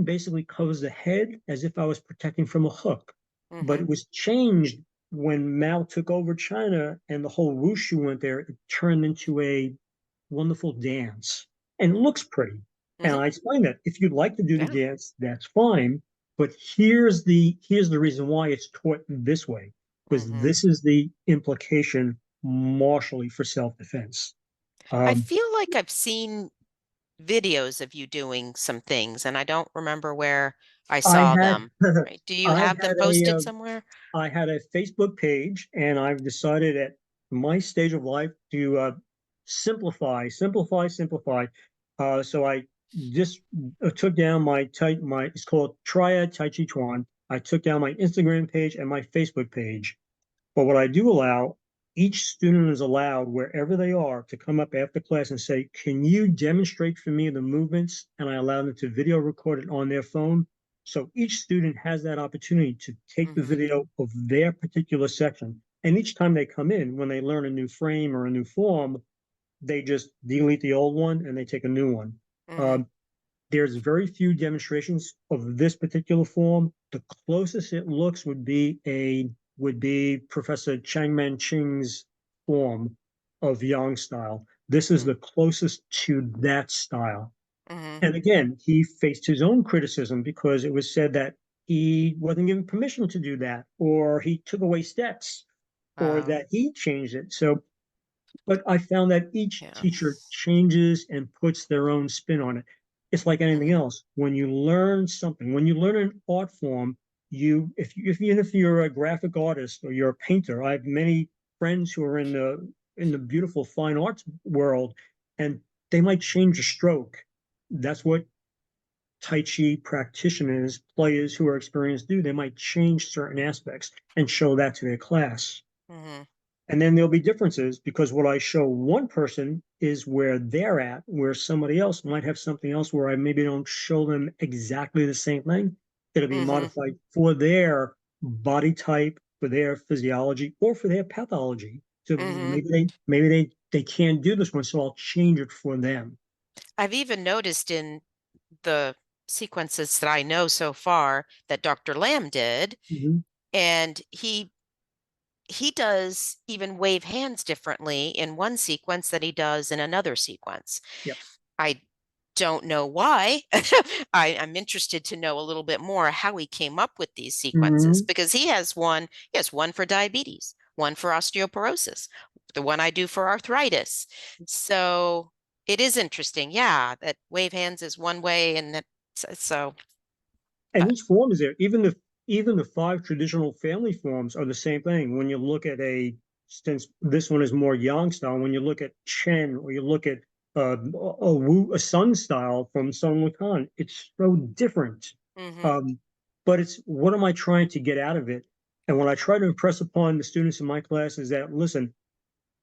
basically covers the head as if I was protecting from a hook. But Mm-hmm. it was changed when Mao took over China and the whole wushu went there. It turned into a wonderful dance and it looks pretty. And Mm-hmm. I explained that if you'd like to do the Yeah. dance, that's fine. But here's the reason why it's taught this way, because Mm-hmm. this is the implication martially for self-defense. I Um, feel like I've seen videos of you doing some things, and I don't remember where I I saw had them. Right? Do you I have them had a posted somewhere? I had a Facebook page, and I've decided at my stage of life to simplify. So I just took down my it's called Triad Tai Chi Chuan. I took down my Instagram page and my Facebook page. But what I do allow, each student is allowed wherever they are to come up after class and say, "Can you demonstrate for me the movements?" And I allow them to video record it on their phone. So each student has that opportunity to take the Mm-hmm. video of their particular section. And each time they come in, when they learn a new frame or a new form, they just delete the old one and they take a new one. Mm-hmm. Um, there's very few demonstrations of this particular form. The closest it looks would be Professor Chang Man Ching's form of yang style. This is the closest to that style. Mm-hmm. And again, he faced his own criticism because it was said that he wasn't given permission to do that, or he took away steps, or Oh, that he changed it. So, but I found that each yeah. teacher changes and puts their own spin on it. It's like anything else. When you learn something, when you learn an art form, even if you're a graphic artist or you're a painter, I have many friends who are in the beautiful fine arts world, and they might change a stroke. That's what Tai Chi practitioners, players who are experienced do. They might change certain aspects and show that to their class. Mm-hmm. And then there'll be differences because what I show one person is where they're at, where somebody else might have something else where I maybe don't show them exactly the same thing. It'll be Mm-hmm. modified for their body type, for their physiology, or for their pathology. So Mm-hmm. maybe they can't do this one, so I'll change it for them. I've even noticed in the sequences that I know so far that Dr. Lamb did, Mhm. and he does even wave hands differently in one sequence than he does in another sequence. Yep. I don't know why. I'm interested to know a little bit more how he came up with these sequences Mhm. because he has one for diabetes, one for osteoporosis, the one I do for arthritis. So it is interesting, yeah, that wave hands is one way and that so And but each form is there. Even the five traditional family forms are the same thing. When you look at since this one is more yang style, when you look at Chen or you look at a Sun style from Sun Wukong, it's so different. mhm, Um, but it's what am I trying to get out of it? And what I try to impress upon the students in my class is that listen,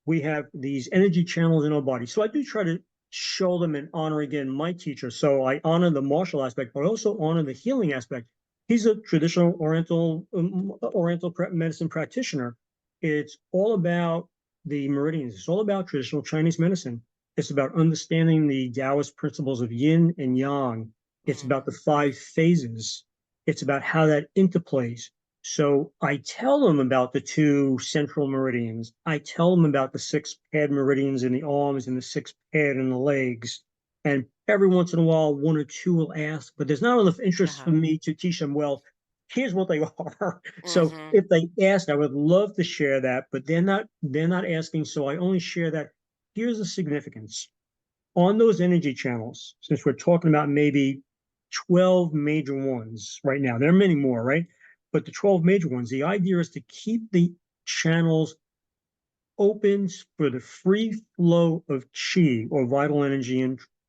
we have these energy channels in our body. So I do try to show them and honor again my teacher. So I honor the martial aspect, but I also honor the healing aspect. He's a traditional Oriental medicine practitioner. It's all about the meridians. It's all about traditional Chinese medicine. It's about understanding the Taoist principles of yin and yang. It's mhm, about the five phases. It's about how that interplays. So I tell them about the two central meridians. I tell them about the six paired meridians in the arms and the six paired in the legs. And every once in a while, one or two will ask, but there's not enough interest for uh-huh, me to teach them, well, here's what they are. So mhm, if they ask, I would love to share that, but they're not asking. So I only share that. Here's the significance on those energy channels, since we're talking about maybe 12 major ones right now, there are many more, right? But the 12 major ones, the idea is to keep the channels open for the free flow of qi or vital energy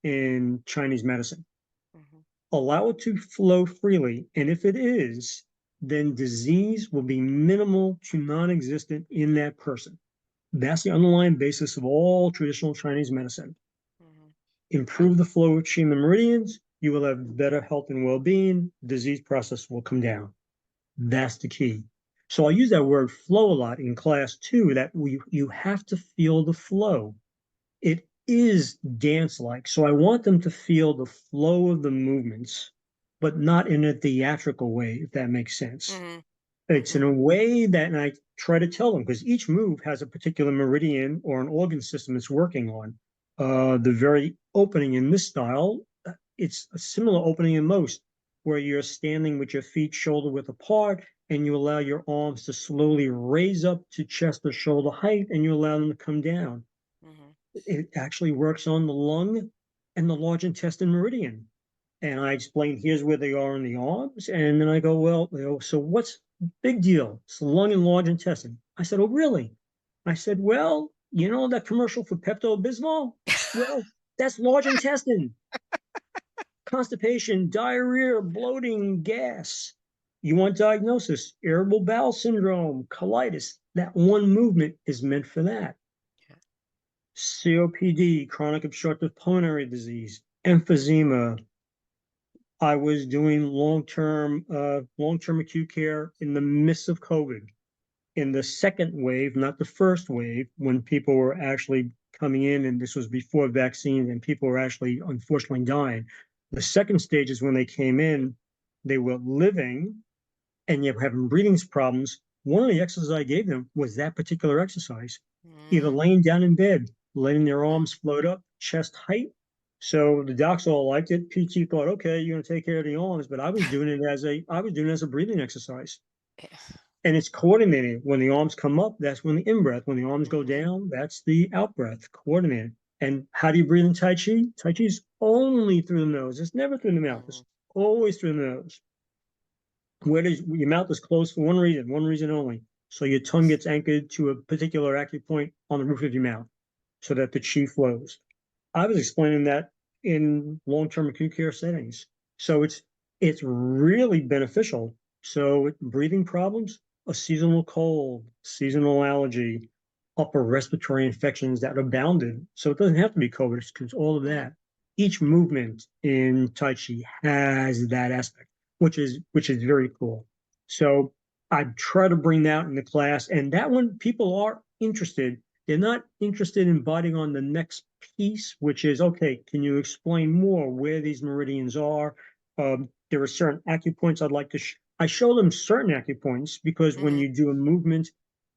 in Chinese medicine. mhm, Allow it to flow freely. And if it is, then disease will be minimal to non existent in that person. That's the underlying basis of all traditional Chinese medicine. mhm. Improve the flow of qi in the meridians, you will have better health and well-being. Disease process will come down. That's the key. So I use that word flow a lot in class too, that you have to feel the flow. It is dance-like. So I want them to feel the flow of the movements, but not in a theatrical way, if that makes sense. Mhm, It's in mhm, a way that, and I try to tell them, because each move has a particular meridian or an organ system it's working on. The very opening in this style, it's a similar opening in most, where you're standing with your feet shoulder width apart, and you allow your arms to slowly raise up to chest or shoulder height, and you allow them to come down. mhm. It actually works on the lung and the large intestine meridian. And I explain, here's where they are in the arms. And then I go, well, so what's big deal? It's the lung and large intestine. I said, oh, really? I said, well, you know that commercial for Pepto-Bismol? Well, that's large intestine, constipation, diarrhea, bloating, gas. You want diagnosis, irritable bowel syndrome, colitis. That one movement is meant for that. Yeah. COPD, chronic obstructive pulmonary disease, emphysema. I was doing long-term acute care in the midst of COVID. In the second wave, not the first wave, when people were actually coming in, and this was before vaccines, and people were actually unfortunately dying. The second stage is when they came in, they were living, and you're having breathing problems. One of the exercises I gave them was that particular exercise. either Mm. laying down in bed, letting their arms float up, chest height. So the docs all liked it. PT thought, okay, you're going to take care of the arms, but I was doing it as a breathing exercise. Yeah. And it's coordinated. When the arms come up, that's when the in breath. When the arms go Mhm. down, that's the out breath, coordinated. And how do you breathe in Tai Chi? Tai Chi is only through the nose. It's never through the mouth. It's Mhm. always through the nose. Where does your mouth is closed for one reason only. So your tongue gets anchored to a particular acupoint on the roof of your mouth so that the chi flows. I was explaining that in long-term acute care settings. So it's really beneficial. So breathing problems, a seasonal cold, seasonal allergy, upper respiratory infections that abounded. So it doesn't have to be COVID, because all of Mhm. that. Each movement in Tai Chi has that aspect, which is very cool. So I try to bring that in the class, and that one people are interested. They're not interested in biting on the next piece, which is, okay, can you explain more where these meridians are? There are certain acupoints I'd like to, I show them certain acupoints because when Mhm. you do a movement,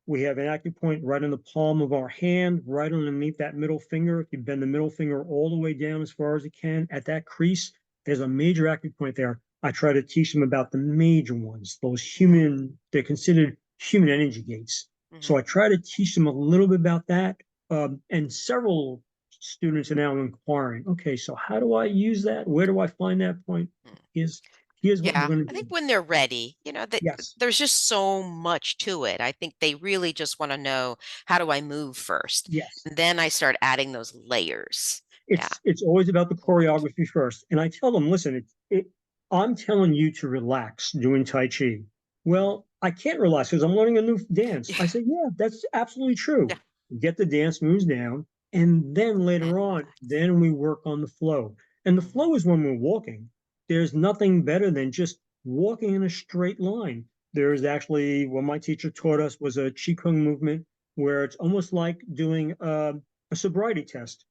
we have an acupoint right in the palm of our hand, right underneath that middle finger. If you bend the middle finger all the way down as far as you can at that crease, there's a major acupoint there. I try to teach them about the major ones, Mhm. they're considered human energy gates. So Mhm. I try to teach them a little bit about that. And several students are now inquiring, okay, so how do I use that? Where do I find that point? Mm. Here's, here's what we're Yeah, going I to think do. when they're ready, that Yes, there's just so much to it. I think they really just want to know, how do I move first? yes. And then I start adding those layers. Yeah. It's always about the Important. choreography first. And I tell them, listen, I'm telling you to relax doing Tai Chi. Mhm. Well, I can't relax because I'm learning a new dance. I Yeah. say, yeah, that's absolutely true. Yeah. Get the dance moves down, and then And later on, relax. then we work on the flow. And the Mhm. flow is when we're walking. There's nothing better than just walking in a straight line. There's actually what my teacher taught us was a Qigong movement where it's almost like doing a sobriety test.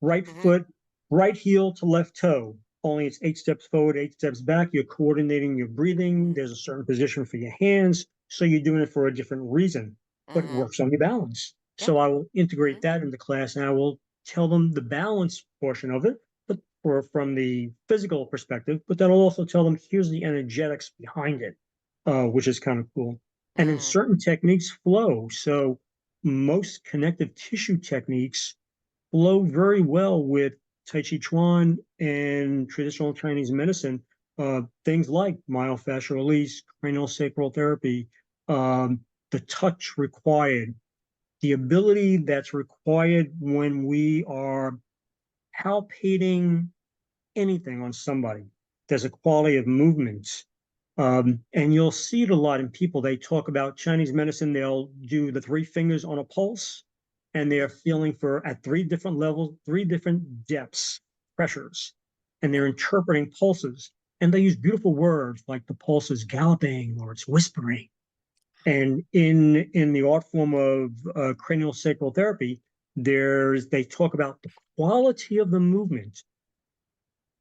Right Mhm. foot, right heel to left toe. Only it's 8 steps forward, 8 steps back. You're coordinating your breathing. Mhm. There's a certain position for your hands. So you're doing it for a different reason, but it Mhm. works on your balance. Yeah. So I will integrate Mhm. that into class and I will tell them the balance portion of it, but from the physical perspective, but then I'll also tell them here's the energetics behind it, which is kind of cool. And then Mm. certain techniques flow. So most connective tissue techniques flow very well with Tai Chi Chuan and traditional Chinese medicine. Things like myofascial release, cranial sacral therapy, the touch required, the ability that's required when we are palpating anything on somebody. There's a quality of movement. And you'll see it a lot in people. They talk about Chinese medicine, they'll do the three fingers on a pulse, and they're Mhm. feeling for at three different levels, three different depths, pressures, and they're interpreting pulses. And they use beautiful words like the pulse is galloping or it's whispering. And in the art form of cranial sacral therapy, they talk about the quality of the movement,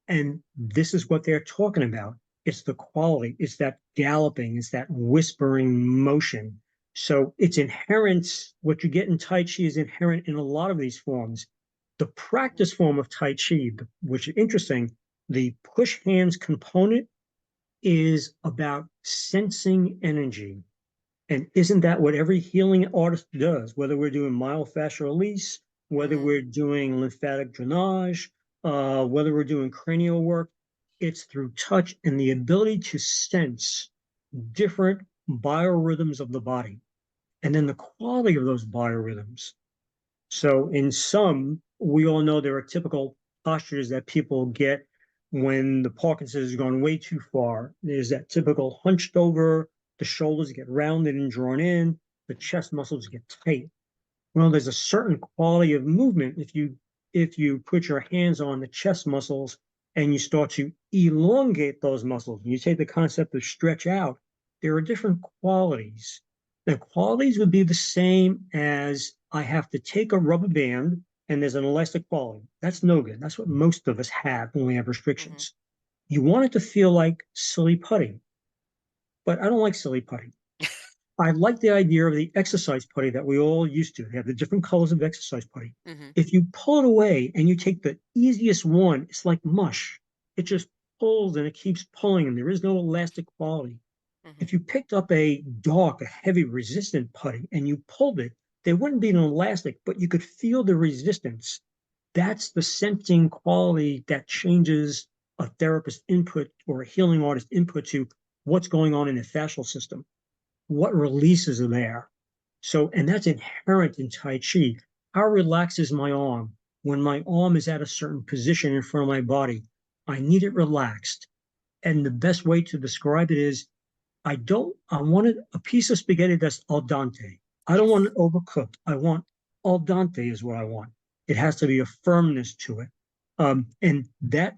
and this is what they're talking about. It's the quality, it's that galloping, it's that whispering motion. So it's inherent, what you get in Tai Chi is inherent in a lot of these forms. The Mhm. practice form of Tai Chi, which is interesting, the push hands component is about sensing energy. And isn't that what every healing artist does? Whether we're doing myofascial release, whether Mhm. we're doing lymphatic drainage, whether we're doing cranial work, it's through touch and the ability to sense different biorhythms of the body and then the quality of those biorhythms. So in some, we all know there are typical postures that people get when the Parkinson has gone way too far. There's that typical hunched over, the shoulders get rounded and drawn in, the chest muscles get tight. Well, there's a certain quality of movement if you put your hands on the chest muscles and you start to elongate those muscles. You take the concept of stretch out, there are different qualities. The qualities would be the same as I have to take a rubber band and there's an elastic quality. That's no good. That's what most of us have when we have Mhm. restrictions. You want it to feel like silly putty, but I don't like silly putty. I like the idea of the exercise putty that we all used to. They have the different colors of exercise putty. Mm-hmm. If you pull it away and you take the easiest one, it's like mush. It just pulls and it keeps pulling, and there is no elastic quality. Mm-hmm. If you picked up a dark, a heavy, resistant putty and you pulled it, there wouldn't be an elastic, but you could feel the resistance. That's the sensing quality that changes a therapist input or a healing artist input to what's going on in the fascial system, what releases are there. So, and that's inherent in Tai Chi. How relaxes my arm? When my arm is at a certain position in front of my body, I need it relaxed. And the best way to describe it is I wanted a piece of spaghetti that's al dente. I don't want Yes. it overcooked. I want al dente is what I want. It has to be a firmness to it. And that,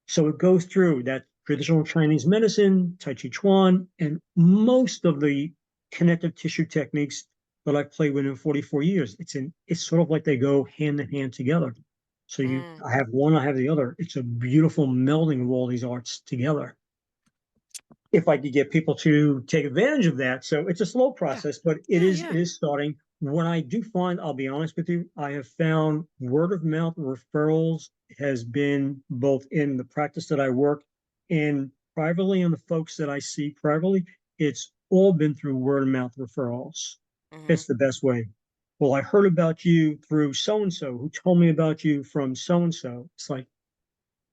so it goes through that traditional Chinese medicine, Tai Chi Chuan, and most of the connective tissue techniques that I've played with in 44 years. It's sort of like they go hand in hand together. So Mm. I have one, I have the other. It's a beautiful melding of all these arts together if I could get people to take advantage of that. So it's a slow Yeah. process, but Yeah. it is starting. What I do find, I'll be honest with you, I have found word of mouth referrals has been both in the practice that I work in privately and the folks that I see privately. It's all been through word of mouth referrals. Mm-hmm. It's the best way. Well, I heard about you through so and so who told me about you from so and so. It's like,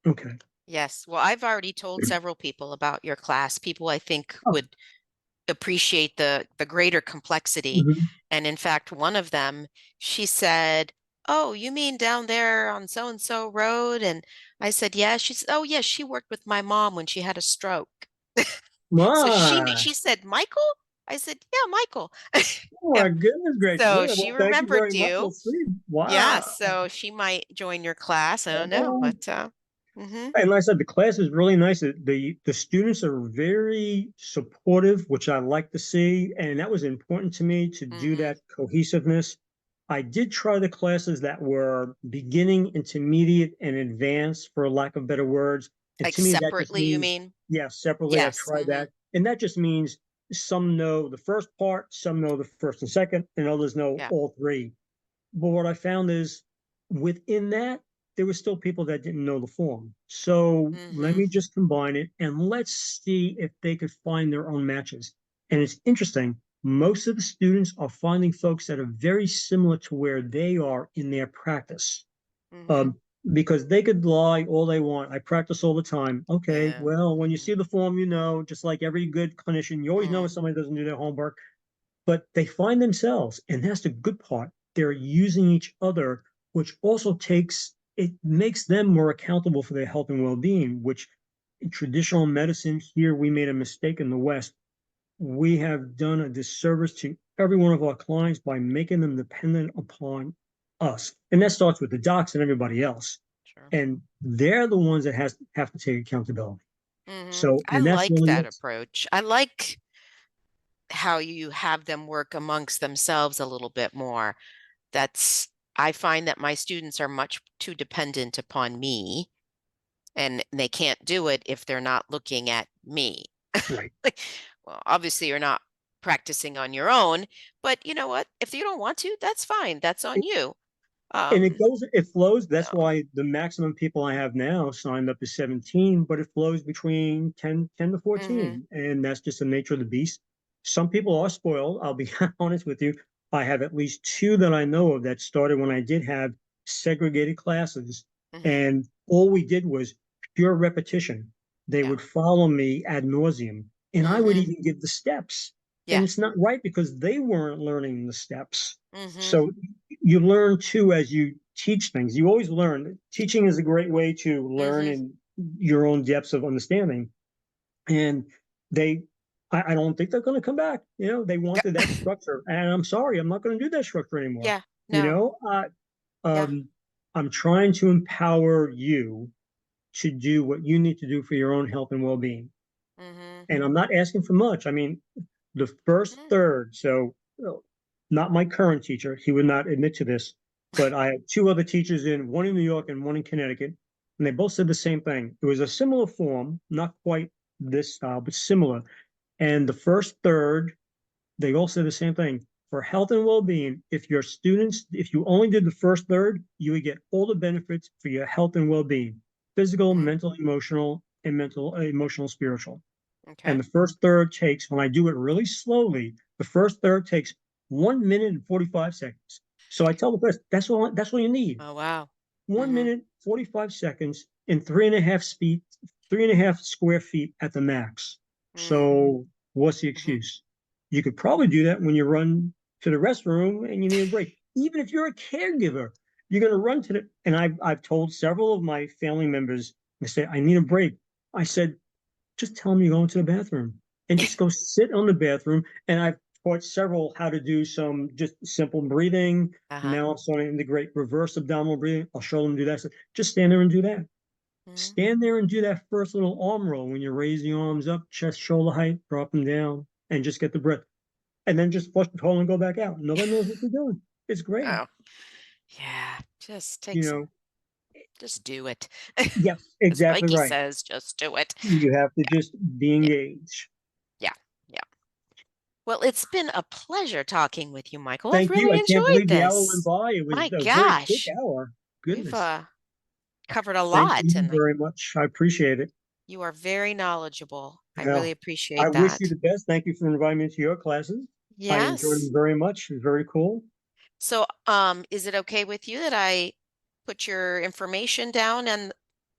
okay. Yes. Well, I've already told several people about your class. People I think Oh, would appreciate the greater complexity. mhm. And in fact, one of them, she said, "Oh, you mean down there on so and so road?" And I said, "Yeah." She said, "Oh, yes, she worked with my mom when she had a stroke." So My. she said, "Michael?" I said, "Yeah, Michael." Oh Yeah. my goodness gracious. So Yeah, she well, thank you remembered very much. you. We'll see. Yeah, Wow. so she might join your class. I don't know, Oh. but mhm. And like I said, the class is really nice. The students are very supportive, which I like to see. And that was important to me to do Mhm. that cohesiveness. I did try the classes that were beginning, intermediate, and advanced, for lack of better words. And Like to me, that just separately, you means, mean? yeah, separately, I've Yes. tried Mhm. that. And that just means some know the first part, some know the first and second, and others know Yeah. all three. But what I found is within that, there were still people that didn't know the form. So let Mhm. me just combine it and let's see if they could find their own matches. And it's interesting, most of the students are finding folks that are very similar to where they are in their practice. Mhm. Um, because they could lie all they want. I practice all the time. Okay, Yeah. well, when you Mhm. see the form, you know, just like every good clinician, you always know when Mhm. somebody doesn't do their homework, but they find themselves, and that's the good part. They're using each other, which also it makes them more accountable for their health and well-being, which in traditional medicine here, we made a mistake in the West. We have done a disservice to every one of our clients by making them dependent upon us. And that starts with the docs and everybody else. Sure. And they're the ones that have to take accountability. Mhm. So, I and that's like really that what's approach. I like how you have them work amongst themselves a little bit more. That's I find that my students are much too dependent upon me, and they can't do it if they're not looking at me. right. Like, well, obviously you're not practicing on your own, but you know what? If you don't want to, that's fine. That's on you. And it Um, goes, it flows. That's so, why the maximum people I have now signed up is 17, but it flows between 10 to mhm, 14. And that's just the nature of the beast. Some people are spoiled. I'll be honest with you. I have at least two that I know of that started when I did have segregated classes. mhm, And all we did was pure repetition. They yeah, would follow me ad nauseum, and I would mhm, even give the steps. And yeah, it's not right because they weren't learning the steps. mhm, So you learn too as you teach things. You always learn. Teaching is a great way to learn mhm, in your own depths of understanding. And they, I don't think they're going to come back. You know, they yeah, wanted that structure, and I'm sorry, I'm not going to do that structure anymore. yeah, You no, know, yeah, um, I'm trying to empower you to do what you need to do for your own health and well-being. mhm, And I'm not asking for much. I mean, the first mm, third, so not my current teacher, he would not admit to this, but I had two other teachers one in New York and one in Connecticut, and they both said the same thing. It was a similar form, not quite this style, but similar. And the first third, they all say the same thing. For health and well-being, if your students, if you only did the first third, you would get all the benefits for your health and well-being, physical, Mhm. mental, emotional, and emotional, spiritual. Okay. And the first third takes, when I do it really slowly, the first third takes 1 minute and 45 seconds. So I tell the class, that's all you need. Oh, wow. 1 minute, 45 seconds in 3.5 feet, 3.5 square feet at the max. So what's the excuse? You could probably do that when you run to the restroom and you need a break. Even if you're a caregiver, you're going to run to the, and I've told several of my family members, they say, I need a break. I said, just tell them you're going to the bathroom and just go sit on the bathroom. And I've taught several how to do some just simple breathing. Uh-huh. Now I'm starting to integrate reverse abdominal breathing. I'll show them to do that. So just stand there and do that. Stand there and do that first little arm roll when you raise the arms up, chest, shoulder height, drop them down, and just get the breath. And then just flush the toilet and go back out. Nobody knows what you're doing. It's great. Oh, yeah. Just take You some, know, just do it. yes, As exactly Mikey right. says, just do it. You have to just be engaged. Yeah. Yeah. Well, it's been a pleasure talking with you, Michael. I've Thank you. really I can't enjoyed believe the hour went this. by. It was My a very quick gosh, hour. we've Goodness. covered a Thank lot, you and very much. I appreciate it. you are very knowledgeable. I Now, really I appreciate wish you that. the best. Thank you for inviting me to your classes. I enjoyed them Yes. very much. It was very cool. So, is it okay with you that I put your information down and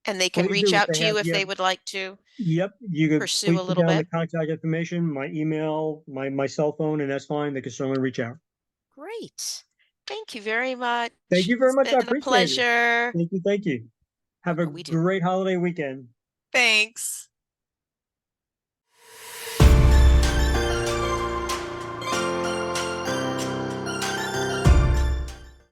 they can Please reach do if out they to have, you if yeah, they would like to yep. You could pursue a please put little down the bit? contact information, my email, my cell phone, and that's fine. They can certainly reach out. Great. Thank you very much. Thank you very It's much. I been a appreciate it. pleasure. Thank you. Thank you. Have a We do. great holiday weekend. Thanks.